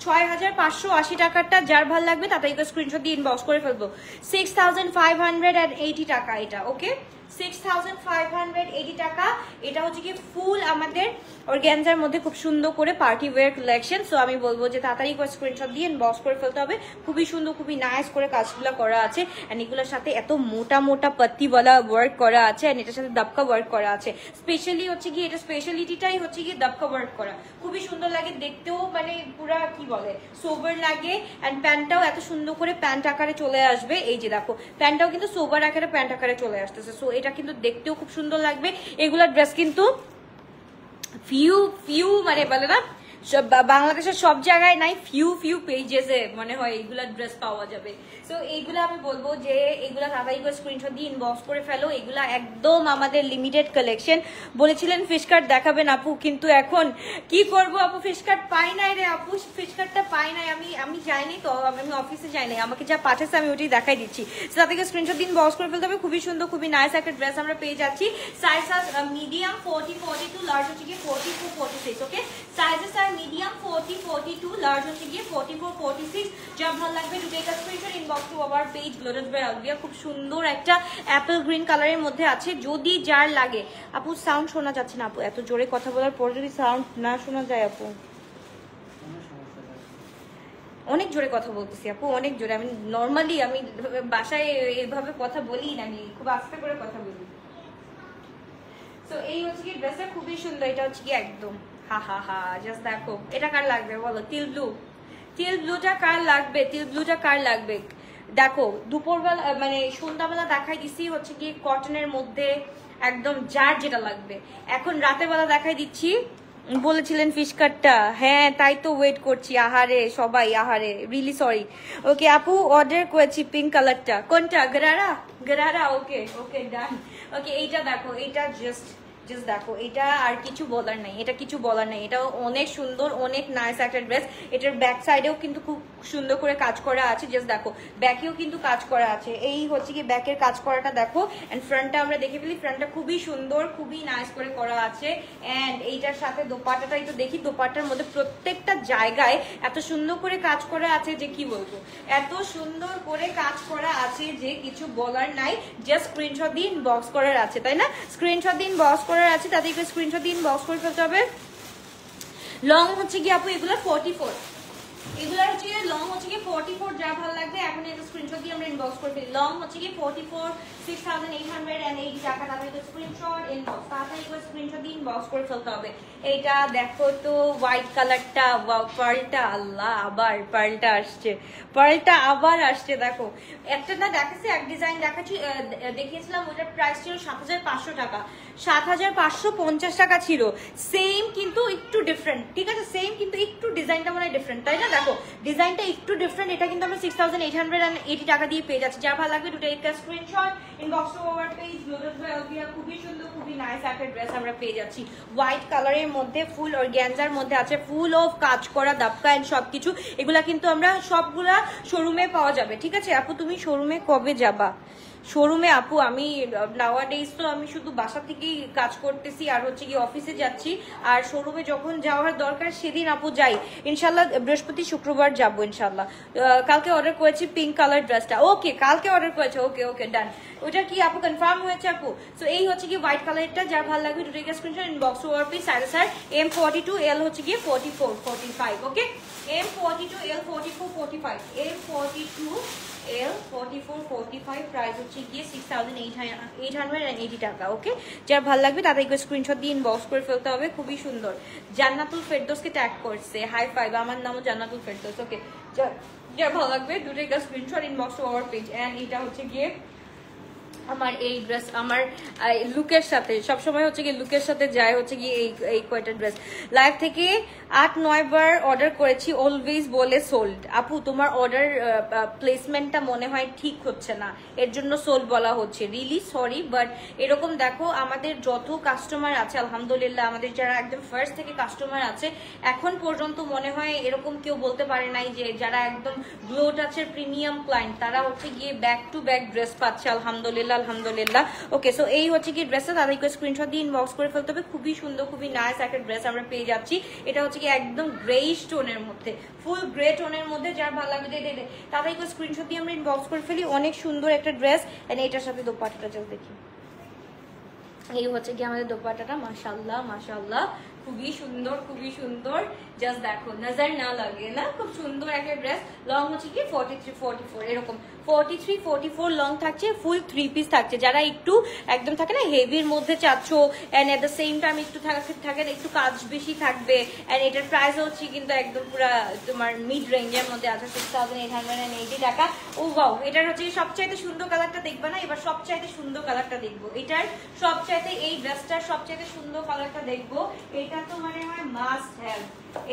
6580 টাকারটা যার ভালো লাগবে তাতে একটা স্ক্রিনশট দিয়ে ইনবক্স করে ফেলবো। 6580 টাকা এটা। ওকে 6580 টাকা। এটা হচ্ছে কি ফুল আমাদের অর্গানজার মধ্যে খুব সুন্দর করে পার্টি ওয়্যার কালেকশন। সো আমি বলবো যে তাড়াতাড়ি করে স্ক্রিনশট দিয়ে ইনবক্স করে ফেলতে হবে। খুবই সুন্দর, খুবই নাইস করে কাজগুলো করা আছে। এন্ড এগুলোর সাথে এত মোটা মোটা পাত্তিওয়ালা ওয়ার্ক করা আছে। এন্ড এটার সাথে দাবকা ওয়ার্ক করা আছে। স্পেশালি হচ্ছে কি এটা স্পেশালিটিটাই হচ্ছে কি দাবকা ওয়ার্ক করা। খুবই সুন্দর লাগে দেখতেও, মানে পুরা কি বলে সোবার লাগে। এন্ড প্যান্টটাও এত সুন্দর করে প্যান্ট আকারে চলে আসবে। এই যে দেখো প্যান্টটাও কিন্তু সোবার আকারে প্যান্ট আকারে চলে আসতেছে। সো এটা কিন্তু দেখতেও খুব সুন্দর লাগবে। এগুলা ড্রেস কিন্তু ফিউ মানে বলে না বাংলাদেশের সব জায়গায় নাই, ফিউ পেজেসে মনে হয় এইগুলা ড্রেস পাওয়া যাবে। সো এইগুলা আমি বলবো যে এইগুলা তাড়াতাড়ি করে স্ক্রিনশট দিয়ে ইনবক্স করে ফেলো। এগুলা একদম আমাদের লিমিটেড কালেকশন। বলেছিলেন ফিশ কাট দেখাবেন আপু, কিন্তু এখন কি করব আপু, ফিশ কাট পাই নাই রে আপু, ফিশ কাটটা পাই নাই। আমি যাইনি তো, আমি অফিসে যাই নাই, আমাকে যা পাঠাচ্ছে আমি ওটাই দেখাই দিচ্ছি। তার থেকে স্ক্রিনশট দিয়ে ইনবক্স করে ফেলতে হবে। খুবই সুন্দর, খুবই নাইস একটা ড্রেস আমরা পেয়ে যাচ্ছি। সাইজ মিডিয়াম 40-42, লার্জ হচ্ছে গিয়ে 44-46। ওকে সাইজেস আর মিডিয়াম 40-42, লার্জ হচ্ছে গিয়ে 44-46। যা ভালো লাগবে দুটো একটা screenshot inbox to our page Glorious by Albia. খুব সুন্দর একটা অ্যাপেল গ্রিন কালারের মধ্যে আছে। যদি যার লাগে আপু, সাউন্ড শোনা যাচ্ছে না আপু, এত জোরে কথা বলার পর যদি সাউন্ড না শোনা যায় আপু, অনেক জোরে কথা বলতেছি আপু, অনেক জোরে। আমি নর্মালি আমি বাসায় এইভাবে কথা বলি না, আমি খুব আস্তে করে কথা বলি। তো এই হচ্ছে কি ড্রেসটা খুবই সুন্দর। এটা হচ্ছে কি একদম হা জাস্ট দেখো। এটা কার লাগবে বলো? টিল ব্লুটা কার লাগবে? টিল ব্লুটা কার লাগবে? দেখো দুপুরবেলা মানে সন্ধ্যাবেলা দেখাই দিছি হচ্ছে কি কটনের মধ্যে একদম যার যেটা লাগবে। এখন রাতের বেলা দেখাই দিচ্ছি, বলেছিলেন ফিশ কাটটা, হ্যাঁ তাই তো ওয়েট করছি। আহারে সবাই আহারে, রিলি সরি। ওকে আপু অর্ডার করেছি পিঙ্ক কালারটা, কোনটা? গরারা গরারা, ওকে ওকে ডান। ওকে এইটা দেখো, এইটা জাস্ট দেখো, এটা আর কিছু বলার নাই, এটা কিছু বলার নাই, এটা অনেক সুন্দর, অনেক নাইস একটা ড্রেস। এটার ব্যাক সাইডেও কিন্তু খুব সুন্দর করে কাজ করা আছে, জাস্ট দেখো ব্যাকেও কিন্তু কাজ করা আছে। এই হচ্ছে কি ব্যাকের কাজ করাটা দেখো, এন্ড ফ্রন্টটা আমরা দেখে ফেলি, ফ্রন্টটা খুবই সুন্দর, খুবই নাইস করে করা আছে। এন্ড এইটার সাথে দোপাট্টাটা একটু দেখি, দোপাট্টার মধ্যে প্রত্যেকটা জায়গায় এত সুন্দর করে কাজ করা আছে যে কি বলবো, এত সুন্দর করে কাজ করা আছে যে কিছু বলার নাই। জাস্ট স্ক্রিনশট দিন বক্স করার আছে, তাই না? স্ক্রিনশট দিন বক্স করার আছে, তাতে একটু স্ক্রিনশট দিন বক্স করে ফেলতে হবে। লং হচ্ছে কি আপু এগুলো 44, এগুলার হচ্ছে লং হচ্ছে কি 44, যা ভালো লাগবে এখন একটা স্ক্রিনশট দিয়ে আমরা ইনবক্স করে ফেলি। লং হচ্ছে কি 44, 6880 টাকা, তাহলে তো স্ক্রিনশট ইনবক্স, তাড়াতাড়ি করে স্ক্রিনশট দিয়ে ইনবক্স করে ফেলতে হবে। এইটা দেখো তো হোয়াইট কালারটা, পার্লটা, আল্লাহ আবার পার্লটা আসছে, পার্লটা আবার আসছে। দেখো একটা না দেখাচ্ছি, এক ডিজাইন দেখাচ্ছি, দেখিয়েছিলাম, ওটার প্রাইস ছিল 7500 টাকা, 7550 টাকা ছিল। সেম কিন্তু একটু ডিফারেন্ট, ঠিক আছে? সেম কিন্তু একটু ডিজাইনটা মনে হয় ডিফারেন্ট, তাই না? দেখো ডিজাইনটা একটু ডিফারেন্ট। এটা কিন্তু আমরা 6880 টাকা দিয়ে পেয়ে যাচ্ছি। যা ভালো লাগবে দুটো একটা screenshot inbox to our page লোডেড বাই আলবিয়া। খুবই সুন্দর, খুবই নাইস একটা ড্রেস আমরা পেয়ে যাচ্ছি হোয়াইট কালারের মধ্যে, ফুল অর্গানজার মধ্যে আছে, ফুল অফ কাজ করা দাপকা এন্ড সবকিছু। এগুলা কিন্তু আমরা সবগুলা শোরুমে পাওয়া যাবে, ঠিক আছে? আপু তুমি শোরুমে কবে যাবা? শোরুমে আপু আমি নাওয়াডেজ তো আমি শুধু বাসা থেকেই কাজ করতেছি আর হচ্ছে কি অফিসে যাচ্ছি, আর শোরুমে যখন যাওয়ার দরকার সেদিন আপু যাই ইনশাল্লাহ, বৃহস্পতি শুক্রবার যাবো ইনশাল্লাহ। কালকে অর্ডার করেছি পিঙ্ক কালার ড্রেসটা, ওকে কালকে অর্ডার করেছে, ওকে ওকে ডান। ওটা কি আপু কনফার্ম হয়েছে আপু? সো এই হচ্ছে কি হোয়াইট কালারটা, যার ভালো লাগবে দুটোকে screenshot inbox to our page. Size M42, L হচ্ছে কি 44 45, ওকে M42 L 44 45, M42 L 44 45, price হচ্ছে গিয়ে 6880 টাকা, ওকে? যার ভালো লাগবে তাদেরকে স্ক্রিনশট দিয়ে ইনবক্স করে ফেলতে হবে। খুবই সুন্দর, জান্নাতুল ফেরদৌসকে ট্যাগ করছে, হাই ফাইভ, আমার নামও জান্নাতুল ফেরদৌস, ওকে? যার ভালো লাগবে দুটোই screenshot inbox to our page. And এটা হচ্ছে গিয়ে আমার এই ড্রেস আমার লুকের সাথে সবসময় হচ্ছে কি লুকের সাথে যায় হচ্ছে কি এই কয়টা ড্রেস। লাইভ থেকে 8-9 বার অর্ডার করেছি, অলওয়েজ বলে সোল্ড। আপু তোমার অর্ডার প্লেসমেন্টটা মনে হয় ঠিক হচ্ছে না, এর জন্য সোল্ড বলা হচ্ছে, রিলি সরি। বাট এরকম দেখো আমাদের যত কাস্টমার আছে আলহামদুলিল্লাহ, আমাদের যারা একদম ফার্স্ট থেকে কাস্টমার আছে এখন পর্যন্ত মনে হয় এরকম কেউ বলতে পারে নাই যে যারা একদম গ্লো টাচের প্রিমিয়াম ক্লায়েন্ট তারা হচ্ছে গিয়ে ব্যাক টু ব্যাক ড্রেস পাচ্ছে আলহামদুলিল্লাহ আলহামদুলিল্লাহ। ওকে সো এই হচ্ছে কি ড্রেসটা, তাদেরকে স্ক্রিনশট দিয়ে ইনবক্স করে ফেলতে হবে। খুবই সুন্দর, খুবই নাইস একটা ড্রেস আমরা পেয়ে যাচ্ছি। এটা হচ্ছে কি একদম গ্রেইশ টোনের মধ্যে, ফুল গ্রে টোনের মধ্যে, যার ভালো লাগবে দে তাদেরকে স্ক্রিনশট দিয়ে আমরা ইনবক্স করে ফেলি। অনেক সুন্দর একটা ড্রেস, এন্ড এটার সাথে দোপাট্টাটা চল দেখি। এই হচ্ছে কি আমাদের দোপাট্টাটা, মাশাআল্লাহ মাশাআল্লাহ, খুবই সুন্দর খুবই সুন্দর। জাস্ট দেখো নজর না লাগে না, খুব সুন্দর একটা ড্রেস। লং হচ্ছে কি 43-44 এরকম, 43-44 লং থাকছে, ফুল 3 পিস থাকছে। যারা একটু একদম থাকে না হেভির মধ্যে চাচ্ছ and at the same time একটু থাকে একটু কাজ বেশি থাকবে, এন্ড এটার প্রাইস হচ্ছে কিন্তু একদম পুরো তোমার মিড রেঞ্জের মধ্যে আছে, 6880 টাকা। ও ওয়াও, এটার হচ্ছে সবচাইতে সুন্দর কালারটা দেখবা না? এবার সবচাইতে সুন্দর কালারটা দেখবো, এটার সবচাইতে এই ড্রেসটার সবচাইতে সুন্দর কালারটা দেখবো। এটা তো মানে হয় মাস্ট হ্যাভ,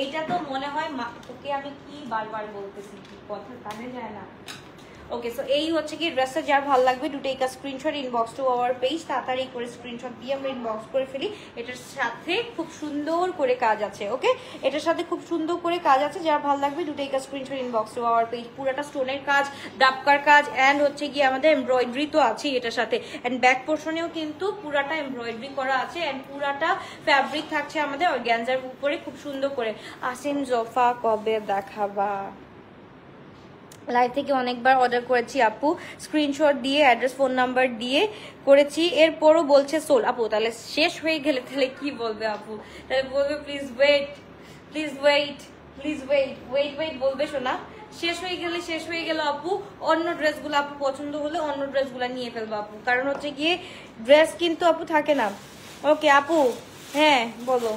এইটা তো মনে হয় তোকে আমি কি বারবার বলতেছি, কথা কানে যায় না। ওকে সো এই হচ্ছে কি ড্রেসটা, যার ভালো লাগবে দুটোই কা screenshot inbox to our page, তাড়াতাড়ি করে স্ক্রিনশট দিয়ে আমরা ইনবক্স করে ফেলি। এটার সাথে খুব সুন্দর করে কাজ আছে, ওকে? এটার সাথে খুব সুন্দর করে কাজ আছে, যার ভালো লাগবে দুটোই কা screenshot inbox to our page. পুরাটা স্টোনের কাজ, ডাবকার কাজ, এন্ড হচ্ছে কি আমাদের এমব্রয়ডারি তো আছে এটার সাথে, এন্ড ব্যাক পোর্শনেও কিন্তু পুরাটা এমব্রয়ডারি করা আছে, এন্ড পুরাটা ফ্যাব্রিক থাকছে আমাদের অর্গানজার উপরে খুব সুন্দর করে। আসিম জোফা কবে দেখাবা? লাইভ থেকে অনেকবার অর্ডার করেছি আপু, স্ক্রিনশট দিয়ে অ্যাড্রেস ফোন নাম্বার দিয়ে করেছি, এরপরও বলছে সোল। আপু তাহলে শেষ হয়ে গেলে তাহলে কি বলবে আপু? তাহলে বলবে please wait, please wait, please wait, wait wait বলবে শোনা। শেষ হয়ে গেলে শেষ হয়ে গেল আপু, অন্য ড্রেসগুলো আপু পছন্দ হলে অন্য ড্রেসগুলো নিয়ে ফেলবো আপু, কারণ হচ্ছে গিয়ে ড্রেস কিন্তু আপু থাকে না। ওকে আপু, হ্যাঁ বলো।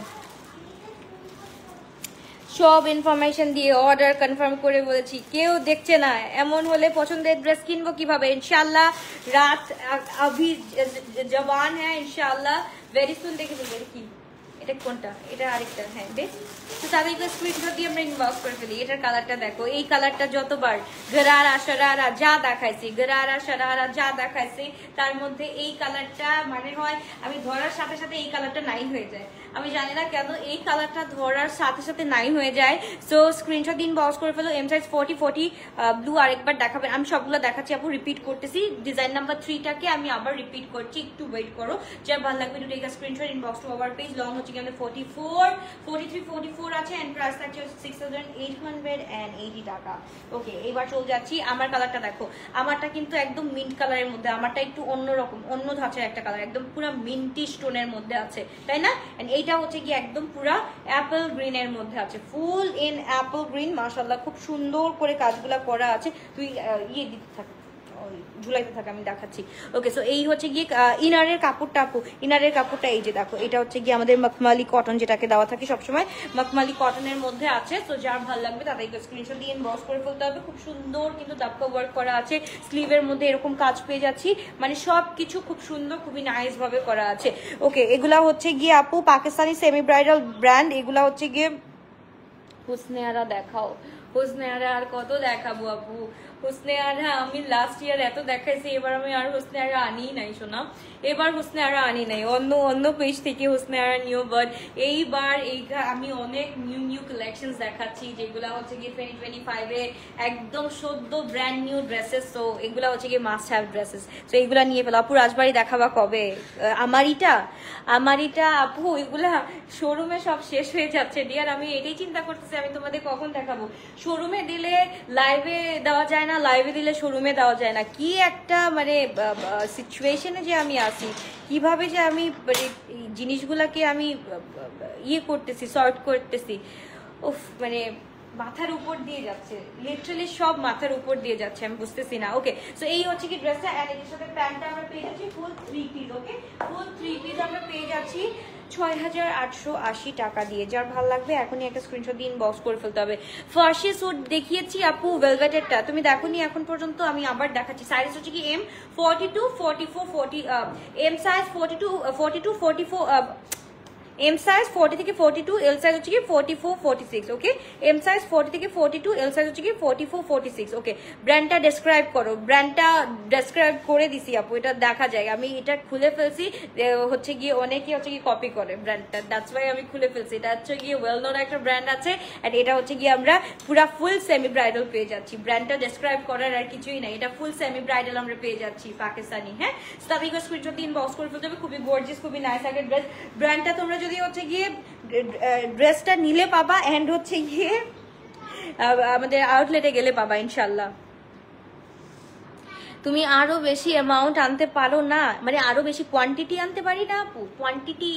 সব ইনফরমেশন দিয়ে অর্ডার কনফার্ম করে বলেছি, কেউ দেখছে না। এমন হলে পছন্দের ড্রেস কিনবো কিভাবে? ইনশাল্লাহ রাত अभी जवान है ইনশাল্লাহ, ভেরি সুন দেখে ফেলবে। কি এটা কোনটা? এটা আরেকটা, হ্যাঁ বেশ। তো তাদেরকে স্ক্রিনশট দিয়ে আমরা ইনবক্স করে ফেলি। এটার কালারটা দেখো, এই কালারটা যতবার গরারা শারারা যা দেখাইছি, গরারা শারারা যা দেখাইছি, তার মধ্যে এই কালারটা মানে হয় আমি ধরার সাথে সাথে এই কালারটা নাই হয়ে যায়। আমি জানি না কেন এই কালারটা ধরার সাথে সাথে নাই হয়ে যায়। সো স্ক্রিনশট দিন বক্স করে ফেলো। এম সাইজ 40 ব্লু আরেকবার দেখাবেন। আমি সবগুলো দেখাচ্ছি আপু, রিপিট করতেছি। ডিজাইন নাম্বার 3টাকে আমি আবার রিপিট করছি, একটু ওয়েট করো। যার ভালো লাগবে to take a screenshot inbox to our page. Long হচ্ছে কি আমাদের 44, 43, 44 আছে এন্ড প্রাইস থাকছে 6880 টাকা। ওকে, এবার চলে যাচ্ছি। আমার কালারটা দেখো, আমারটা কিন্তু একদম মিন্ট কালারের মধ্যে, আমারটা একটু অন্যরকম, অন্য ধাঁচের একটা কালার, একদম পুরো মিন্টি স্টোনের মধ্যে আছে, তাই না? এন্ড এইটা হচ্ছে কি একদম পুরা অ্যাপল গ্রিনের মধ্যে আছে, ফুল ইন অ্যাপল গ্রিন। মাশাআল্লাহ খুব সুন্দর করে কাজগুলা করা আছে। তুই ইয়ে দিতে থাক, ঝুলাইতে থাকে, আমি দেখাচ্ছি। ওকে, সো এই হচ্ছে গিয়ে ইনারের কাপড়টা আপু, ইনারের কাপড়টা এই যে দেখো, এটা হচ্ছে গিয়ে আমাদের মখমালি কটন, যেটাকে দেওয়া থাকে সবসময়, মখমালি কটনের মধ্যে আছে। সো যার ভালো লাগবে তাদেরকে স্ক্রিনশট দিয়ে ইনবক্স করে ফেলতে হবে। খুব সুন্দর কিন্তু দাপকা ওয়ার্ক করা আছে, স্লিভের মধ্যে এরকম কাজ পেয়ে যাচ্ছি, মানে সব কিছু খুব সুন্দর, খুবই নাইস ভাবে করা আছে। ওকে, এগুলা হচ্ছে গিয়ে আপু পাকিস্তানি সেমি ব্রাইডাল ব্র্যান্ড। এগুলা হচ্ছে গিয়ে হুসনে আরা দেখাও, হুসনে আরা আর কত দেখাবো আপু? হুসনে আরা আমি লাস্ট ইয়ার এত দেখাইছি, এবার আমি আর হুসনে আরা আনিই নাই শোনা, এবার হুসনে আরা আনি নাই। অন্য পেজ থেকে হুসনে আরা নিউ, বাট এইবার আমি অনেক নিউ কালেকশন দেখাচ্ছি, যেগুলা হচ্ছে গিয়ে 2025-এ একদম সদ্য ব্র্যান্ড নিউ ড্রেসেস। তো এগুলা হচ্ছে গিয়ে মাস্ট হ্যাভ ড্রেসেস। তো এগুলা নিয়ে ফেলো আপু। রাজবাড়ি দেখাবা কবে? আমারিটা আপু এগুলা শোরুমে সব শেষ হয়ে যাচ্ছে ডিয়ার। আমি এটাই চিন্তা করতেছি আমি তোমাদের কখন দেখাবো। শোরুমে দিলে লাইভে দেওয়া যায় না, লাইভে দিলে শোরুমে দেওয়া যায় না। কি একটা মানে সিচুয়েশনে যে আমি আছি, কিভাবে যে আমি জিনিসগুলাকে আমি ইয়ে করতেছি, সর্ট করতেছি, উফ মানে মাথার উপর দিয়ে যাচ্ছে, লিটারালি সব মাথার উপর দিয়ে যাচ্ছে, আমি বুঝতেছি না। ওকে, সো এই হচ্ছে কি ড্রেসটা, এন্ড এর সাথে প্যান্টটা আমরা পেয়ে যাচ্ছি ফুল 3 পিস। ওকে, ফুল 3 পিস আমরা পেয়ে যাচ্ছি 6880 টাকা দিয়ে। যার ভালো লাগবে এখনই একটা স্ক্রিনশট দিয়ে ইনবক্স করে ফেলতে হবে। ফার্সি স্যুট দেখিয়েছি আপু ভেলভেটেরটা, তুমি দেখোনি এখন পর্যন্ত, আমি আবার দেখাচ্ছি। সাইজ হচ্ছে কি M 42, 44, 40, M size 42, 44, M size 40 থেকে 42, এল সাইজ হচ্ছে কি 44, 46। ওকে, এম সাইজ 40 থেকে 42, এল সাইজ হচ্ছে কি 44, 46। ওকে, ব্র্যান্ডটা ডেসক্রাইব করো। ব্র্যান্ডটা ডেসক্রাইব করে দিছি আপু, এটা দেখা যায়, আমি এটা খুলে ফেলছি, হচ্ছে গিয়ে অনেকেই হচ্ছে কি কপি করে ব্র্যান্ডটা, দ্যাটস ওয়াই আমি খুলে ফেলছি। এটা হচ্ছে গিয়ে ওয়েল নোন একটা ব্র্যান্ড আছে, এন্ড এটা হচ্ছে গিয়ে আমরা পুরা ফুল সেমি ব্রাইডাল পেয়ে যাচ্ছি। ব্র্যান্ডটা ডেসক্রাইব করার আর কিছুই নাই, এটা ফুল সেমি ব্রাইডাল আমরা পেয়ে যাচ্ছি পাকিস্তানি। হ্যাঁ, তাদেরকে স্ক্রিনশট দিয়ে ইনবক্স করে ফেলতে হবে। খুবই গর্জিয়াস, খুবই নাইস একটা ড্রেস। ব্র্যান্ডটা তোমরা যদি হচ্ছে গিয়ে ড্রেসটা নিলে পাবা, এন্ড হচ্ছে গিয়ে আমাদের আউটলেটে গেলে পাবা ইনশাল্লাহ। তুমি আরো বেশি অ্যামাউন্ট আনতে পারো না, মানে আরো বেশি কোয়ান্টিটি আনতে পারি না আপু? কোয়ান্টিটি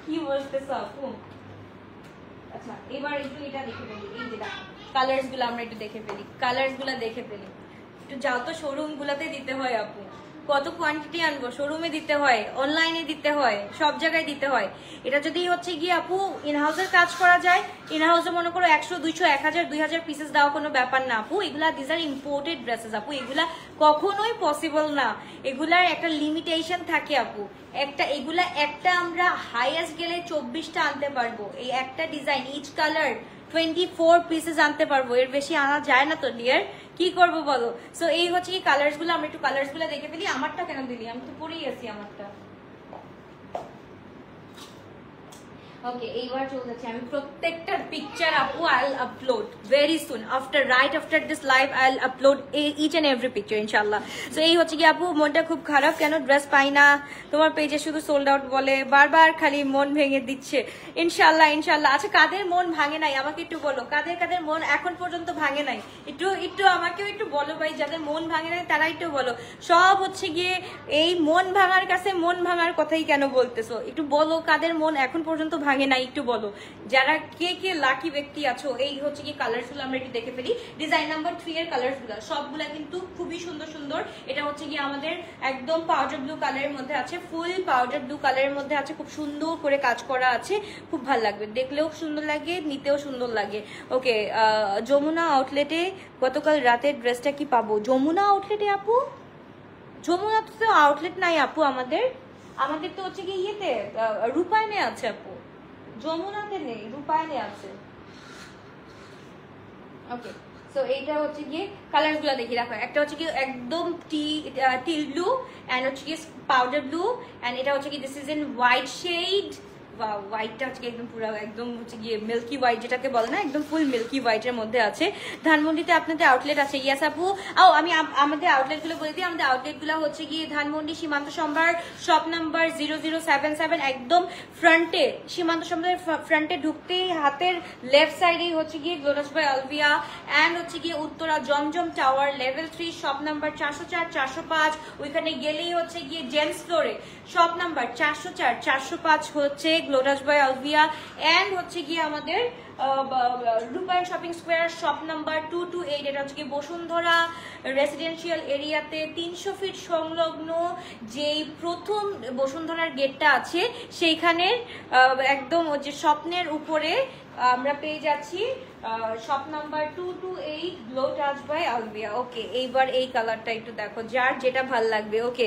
কি বলতেছো আপু? আচ্ছা, এবার একটু এটা দেখে ফেলি, এই যে কালার্স গুলো আমরা একটু দেখে ফেলি, কালার্স গুলা দেখে ফেলি। একটু যাও তো, শোরুম গুলাতে দিতে হয় আপু, কত কোয়ান্টিটি আনবো? শোরুমে দিতে হয়, অনলাইনে দিতে হয়, সব জায়গায় দিতে হয়। এটা যদি হচ্ছে গিয়ে আপু ইনহাউসের কাজ করা যায়, ইনহাউসে মনে করো 100, 200, 1000, 2000 পিসেস দেওয়া কোনো ব্যাপার না আপু। এগুলা দিস আর ইম্পোর্টেড ড্রেসেস আপু, এগুলা কখনোই পসিবল না, এগুলার একটা লিমিটেশন থাকে আপু। এগুলা একটা আমরা হাইয়েস্ট গেলে 24টা আনতে পারবো, এই একটা ডিজাইন, ইচ কালার 24 পিসেস আনতে পারবো, এর বেশি আনা যায় না তো ডিয়ার, কি করবো বলো? সো এই হচ্ছে কি কালার্স গুলো, আমরা একটু কালার্স গুলো দেখে ফেলি। আমারটা কেন দিলি? আমি তো পরেই আছি আমারটা। ওকে, এইবার চলে যাচ্ছি আমি প্রত্যেকটা পিকচার আপু I will upload very soon, right after this live I will upload each and every picture ইনশাল্লাহ। সো এই হচ্ছে কি আপু, মনটা খুব খারাপ কেন? ড্রেস পাই না, তোমার পেজে শুধু সোল্ড আউট বলে, বারবার খালি মন ভেঙে দিচ্ছে। ইনশাল্লাহ ইনশাল্লাহ। আচ্ছা, কাদের মন ভাঙে নাই আমাকে একটু বলো, কাদের মন এখন পর্যন্ত ভাঙে নাই? একটু আমাকেও একটু বলো ভাই, যাদের মন ভাঙে নাই তারা একটু বলো। সব হচ্ছে গিয়ে এই মন ভাঙার কাছে মন ভাঙার কথাই কেন বলতেছো? একটু বলো কাদের মন এখন পর্যন্ত ভাঙে না একটু বলো, যারা কে কে লাকি ব্যক্তি আছো। এই হচ্ছে কি কালারস গুলো আমরা একটু দেখে ফেলি। ডিজাইন নাম্বার 3 এর কালারস গুলো সবগুলা কিন্তু খুবই সুন্দর সুন্দর। এটা হচ্ছে কি আমাদের একদম পাউডার ব্লু কালারের মধ্যে আছে, ফুল পাউডার ব্লু কালারের মধ্যে আছে, খুব সুন্দর করে কাজ করা আছে, খুব ভালো লাগবে, দেখলেও সুন্দর লাগে, নিতেও সুন্দর লাগে। ওকে, যমুনা আউটলেটে গতকাল রাতের ড্রেসটা কি পাবো? যমুনা আউটলেটে আপু? যমুনা তো আউটলেট নাই আপু, আমাদের তো হচ্ছে কি ইয়েতে রূপায়ণে আছে আপু, যমুনাতে নেই, রূপায়ণে আছে। ওকে, সো এইটা হচ্ছে গিয়ে কালার গুলা দেখি রাখো। একটা হচ্ছে কি একদম টিল ব্লু, এন্ড হচ্ছে কি পাউডার ব্লু, এন্ড এটা হচ্ছে কি this is in white shade. হোয়াইটটা হচ্ছে একদম পুরো একদম হচ্ছে গিয়ে মিল্কি হোয়াইট যেটাকে বলে না, একদম ফুল মিল্কি হোয়াইটের মধ্যে আছে। ধানমন্ডিতে আপনাদের আউটলেট আছে? ইয়াস আপু। আমি আমাদের আউটলেট গুলো বলে দিই। আমাদের আউটলেট গুলো হচ্ছে গিয়ে ধানমন্ডি সীমান্ত সম্ভার শপ নাম্বার 0077, একদম ফ্রন্টে, সীমান্ত সম্ভারের ফ্রন্টে ঢুকতেই হাতের লেফট সাইডেই হচ্ছে গিয়ে গ্লোটাস বাই আলভিয়া, এন্ড হচ্ছে গিয়ে উত্তরা জমজম টাওয়ার লেভেল 3 শপ নাম্বার 404 405। ওইখানে গেলেই হচ্ছে গিয়ে জেন্টস ফ্লোরে শপ নাম্বার 404 405 হচ্ছে গ্লোটাস বাই আলভিয়া, এন্ড হচ্ছে গিয়ে আমাদের রূপায়ণ শপিং স্কোয়ার শপ নাম্বার 228। এটা হচ্ছে কি বসুন্ধরা রেসিডেন্সিয়াল এরিয়াতে 300 ফিট সংলগ্ন যেই প্রথম বসুন্ধরার গেটটা আছে সেইখানে একদম যে স্বপ্নের উপরে আমরা পেয়ে যাচ্ছি shop number 228 glow touch by Albia. Okay, এইবার এই কালারটা একটু দেখো, যার যেটা ভাল লাগবে। ওকে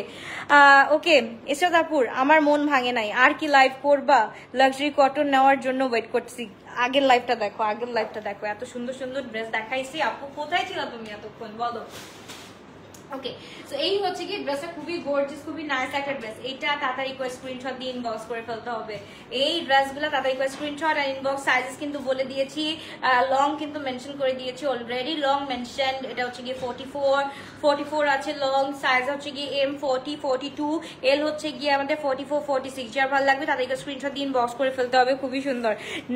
ওকে ইসরাতাপুর, আমার মন ভাঙে নাই, আর কি লাইভ করবা? লাক্সারি কটন নেওয়ার জন্য ওয়েট করছি। আগের লাইভটা দেখো, আগের লাইভটা দেখো, এত সুন্দর সুন্দর ড্রেস দেখাইছি। আপু কোথায় ছিল তুমি এতক্ষণ বলো? ওকে, সো এই হচ্ছে কি ড্রেসটা খুবই গর্জিয়াস, খুবই নাইস একটা ড্রেস। এটা তাড়াতাড়ি করে স্ক্রিনশট দিয়ে ইনবক্স করে ফেলতে হবে। এই ড্রেসগুলো তাড়াতাড়ি করে স্ক্রিনশট আর ইনবক্স। সাইজেস কিন্তু বলে দিয়েছি, লং কিন্তু মেনশন করে দিয়েছি অলরেডি, লং মেনশন। এটা হচ্ছে গিয়ে 44 আছে লং, সাইজ হচ্ছে গিয়ে M 40 42, এল হচ্ছে গিয়ে আমাদের 44 46। যার ভালো লাগবে তাদেরকে স্ক্রিনশট দিয়ে ইনবক্স করে ফেলতে হবে। খুবই সুন্দর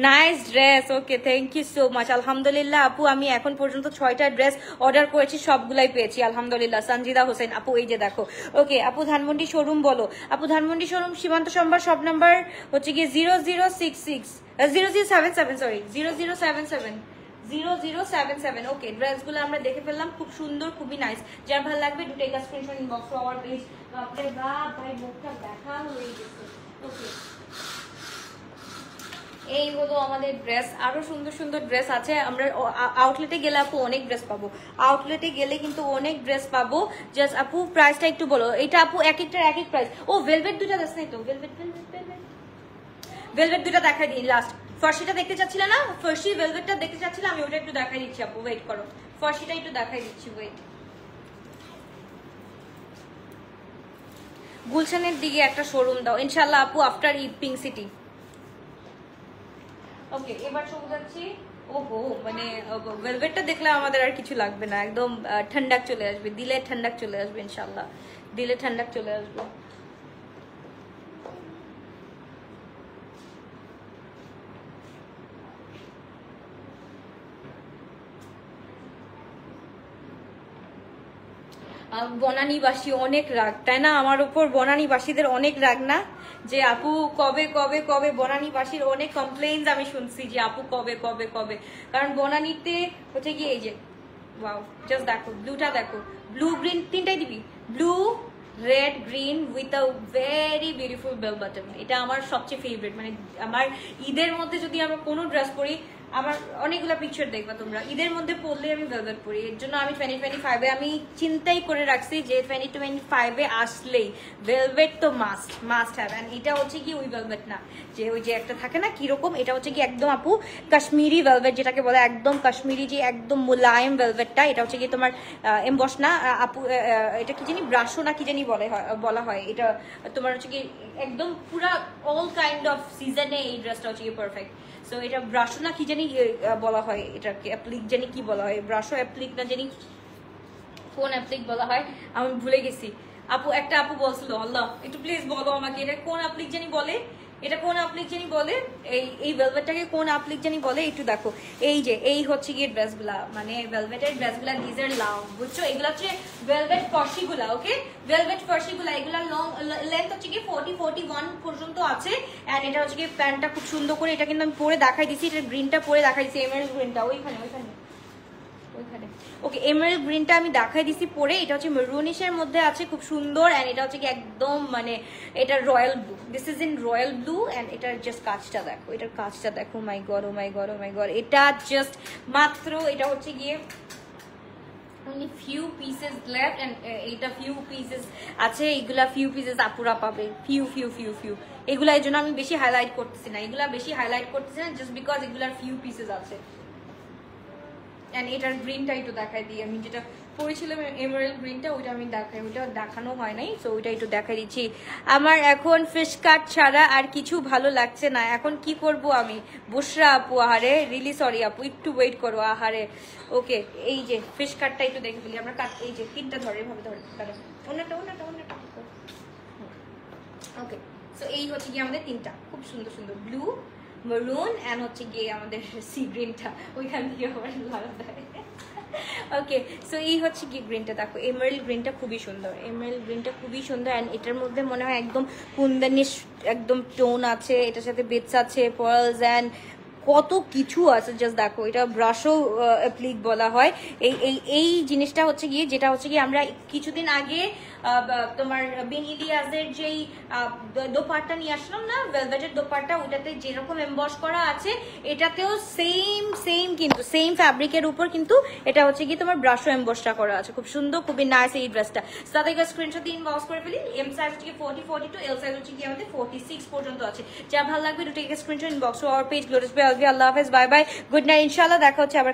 nice dress. Okay, thank you so much. আলহামদুলিল্লাহ আপু, আমি এখন পর্যন্ত 6টা ড্রেস অর্ডার করেছি, সবগুলাই পেয়েছি আলহামদুলিল্লাহ। সঞ্জিদা হোসেন আপু, এই যে দেখো। ওকে আপু, ধানমন্ডি শোরুম বলো। আপু ধানমন্ডি শোরুম সীমান্ত সম্ভার শপ নাম্বার হচ্ছে গিয়ে 0077, সরি 0077। ওকে, ড্রেসগুলো আমরা দেখে ফেললাম, খুব সুন্দর, খুবই নাইস। যার ভালো লাগবে do take a screenshot inbox to our page. বাপরে বাপ ভাই, মুখটা দেখা হয়ে গেছে। ওকে, এই হলো আমাদের ড্রেস। আরো সুন্দর সুন্দর ড্রেস আছে। আমরা আউটলেটে গেলে আপু অনেক ড্রেস পাবো, আউটলেটে গেলে কিন্তু অনেক ড্রেস পাবো। জাস্ট আপু প্রাইসটা একটু বলো। এটা আপু এক একটার এক এক প্রাইস। ও ভেলভেট দুটা দেখ নাই তো, ভেলভেট দুটা দেখাই দিই লাস্ট। ফার্সিটা দেখতে চাচ্ছিলে না? ফার্সি ভেলভেটটা দেখতে চাচ্ছিলে, আমি ওটা একটু দেখাই দিচ্ছি আপু, ওয়েট করো। ফার্সিটা একটু দেখাই দিচ্ছি, ওয়েট। গুলশানের দিকে একটা শোরুম দাও ইনশাল্লাহ আপু, আফটার ঈদ, পিঙ্ক সিটি। ওকে, এবার চলে যাচ্ছি। ওহো, মানে ভেলভেটটা দেখলে আমাদের আর কিছু লাগবে না, একদম ঠান্ডাক চলে আসবে, দিলে ঠান্ডাক চলে আসবে ইনশাল্লাহ, দিলে ঠান্ডাক চলে আসবে। বনানীবাসী অনেক রাগ, তাই না? আমার উপর বনানীবাসীদের অনেক রাগ না, যে আপু কবে কবে কবে। বনানীবাসীর অনেক কমপ্লেইনস আমি শুনছি যে আপু কবে কবে কবে। কারণ বনানীতে হচ্ছে কি এই যে ওয়াও, জাস্ট দেখো ব্লুটা, দেখো ব্লু গ্রিন তিনটাই দিবি, blue red green with a very beautiful bell button. এটা আমার সবচেয়ে ফেভারিট। মানে আমার ঈদের মধ্যে যদি আমরা কোনো ড্রেস পরি, আমার অনেকগুলো পিকচার দেখবা তোমরা, ঈদের মধ্যে পরলে আমি ভেলভেট পরি। এর জন্য আমি 2025-এ আমি চিন্তাই করে রাখছি যে 2025-এ আসলেই ভেলভেট তো মাস্ট হ্যাভ। অ্যান্ড এটা হচ্ছে কি ওই ভেলভেট না, যে ওই যে একটা থাকে না কিরকম, এটা হচ্ছে কি একদম আপু কাশ্মীরি ভেলভেট যেটাকে বলে, একদম কাশ্মীরি যে একদম মোলায়েম ভেলভেটটা। এটা হচ্ছে কি তোমার এমবস না আপু, এটা কি জানি ব্রাশো না কি জানি বলা হয়। এটা তোমার হচ্ছে কি একদম পুরা অল কাইন্ড অফ সিজনে এই ড্রেসটা হচ্ছে কি পারফেক্ট। সো এটা ব্রাশো না কি জানি বলা হয়, এটাকে অ্যাপ্লিক জানি কি বলা হয়, ব্রাশো অ্যাপ্লিক না জানি কোন অ্যাপ্লিক বলা হয়, আমি ভুলে গেছি। আপু একটা আপু বলছিল, আল্লাহ একটু প্লিজ বলো আমাকে এটা কোন অ্যাপ্লিক জানি বলে, এটা কোন আপলিক জানি বলে, এই ভেলভেটটাকে কোন আপলিক জানি বলে, একটু দেখো। এই যে এই হচ্ছে গিয়ে ড্রেসগুলা, মানে ভেলভেটের ড্রেসগুলা, দিজ আর লাভ, বুঝছো? এগুলো হচ্ছে ভেলভেট ফার্সিগুলা, ওকে, ভেলভেট ফার্সিগুলা। এগুলা লং লেন্থ হচ্ছে গিয়ে 40-41 পর্যন্ত আছে। এন্ড এটা হচ্ছে গিয়ে প্যান্টটা খুব সুন্দর করে, এটা কিন্তু আমি পরে দেখাই দিছি, এটা গ্রিনটা পরে দেখাই দিছি, এমএল গ্রিনটা ওইখানে ওইখানে ওইখানে, ওকে, এমরাল্ড গ্রিনটা আমি দেখাই দিছি পরে। এটা হচ্ছে মেরুনিশের মধ্যে আছে, খুব সুন্দর। এন্ড এটা হচ্ছে কি একদম মানে এটা royal blue, this is in royal blue. And এটার জাস্ট কাজটা দেখো, এটার কাজটা দেখো, my god, oh my god, oh my god. এটা জাস্ট মাত্র, এটা হচ্ছে গিয়ে only few pieces left and এটা few pieces আছে, এগুলা few pieces আপুরা পাবে, few এগুলা। এই জন্য আমি বেশি হাইলাইট করতেছি না, এগুলা বেশি হাইলাইট করতেছি না, জাস্ট বিকজ এগুলার few pieces আছে। এন্ড এটার গ্রিনটা একটু দেখাই দিই, আমি যেটা পরেছিলাম এমারেল্ড গ্রিনটা, ওইটা আমি দেখাই, ওইটা দেখানো হয় নাই, সো ওইটা একটু দেখাই দিচ্ছি। আমার এখন ফিশ কাট ছাড়া আর কিছু ভালো লাগছে না, এখন কি করব আমি? বুশরা আপু, আহারে রিলি সরি আপু, একটু ওয়েট করো, আহারে। ওকে, এই যে ফিশ কাটটা একটু দেখে ফেলি আমরা, কাট, এই যে তিনটা ধরে, এভাবে ধরে, ওনাটা ওকে। সো এই হচ্ছে গিয়ে আমাদের তিনটা খুব সুন্দর সুন্দর, ব্লু, মেরুন এন্ড হচ্ছে গিয়ে আমাদের সি গ্রিনটা, ওইখান থেকে আবার লাগা দেয়। ওকে, সো এই হচ্ছে গিয়ে গ্রিনটা, দেখো এমারেল্ড গ্রিনটা খুবই সুন্দর, এমারেল্ড গ্রিনটা খুবই সুন্দর। এন্ড এটার মধ্যে মনে হয় একদম কুন্দনিশ একদম টোন আছে, এটার সাথে বেটস আছে, পার্লস এন্ড কত কিছু আছে, জাস্ট দেখো। এটা ব্রাশও অ্যাপ্লিক বলা হয়। এই জিনিসটা হচ্ছে গিয়ে, যেটা হচ্ছে গিয়ে আমরা কিছুদিন আগে তোমার বিন ইলিয়াসের যেই দোপাট্টা নিয়ে আসলাম না, ভেলভেটের দোপাট্টা, ওইটাতে যেরকম এমবস করা আছে, এটাতেও সেম কিন্তু সেম ফ্যাব্রিকের উপর কিন্তু এটা হচ্ছে কি তোমার ব্রাশও এমবসটা করা আছে, খুব সুন্দর, খুবই নাইস এই ড্রেসটা। তাদেরকে স্ক্রিনশট দিয়ে ইনবক্স করে ফেলি। এম সাইজ হচ্ছে 40-42, এল সাইজ হচ্ছে কি আমাদের 46 পর্যন্ত আছে। যা ভালো লাগবে দুটো স্ক্রিনশট ইনবক্স আর পেজ গ্লোরিস পে। আল্লাহ হাফেজ, বাই বাই, গুড নাইট, ইনশাআল্লাহ দেখা হচ্ছে আবার।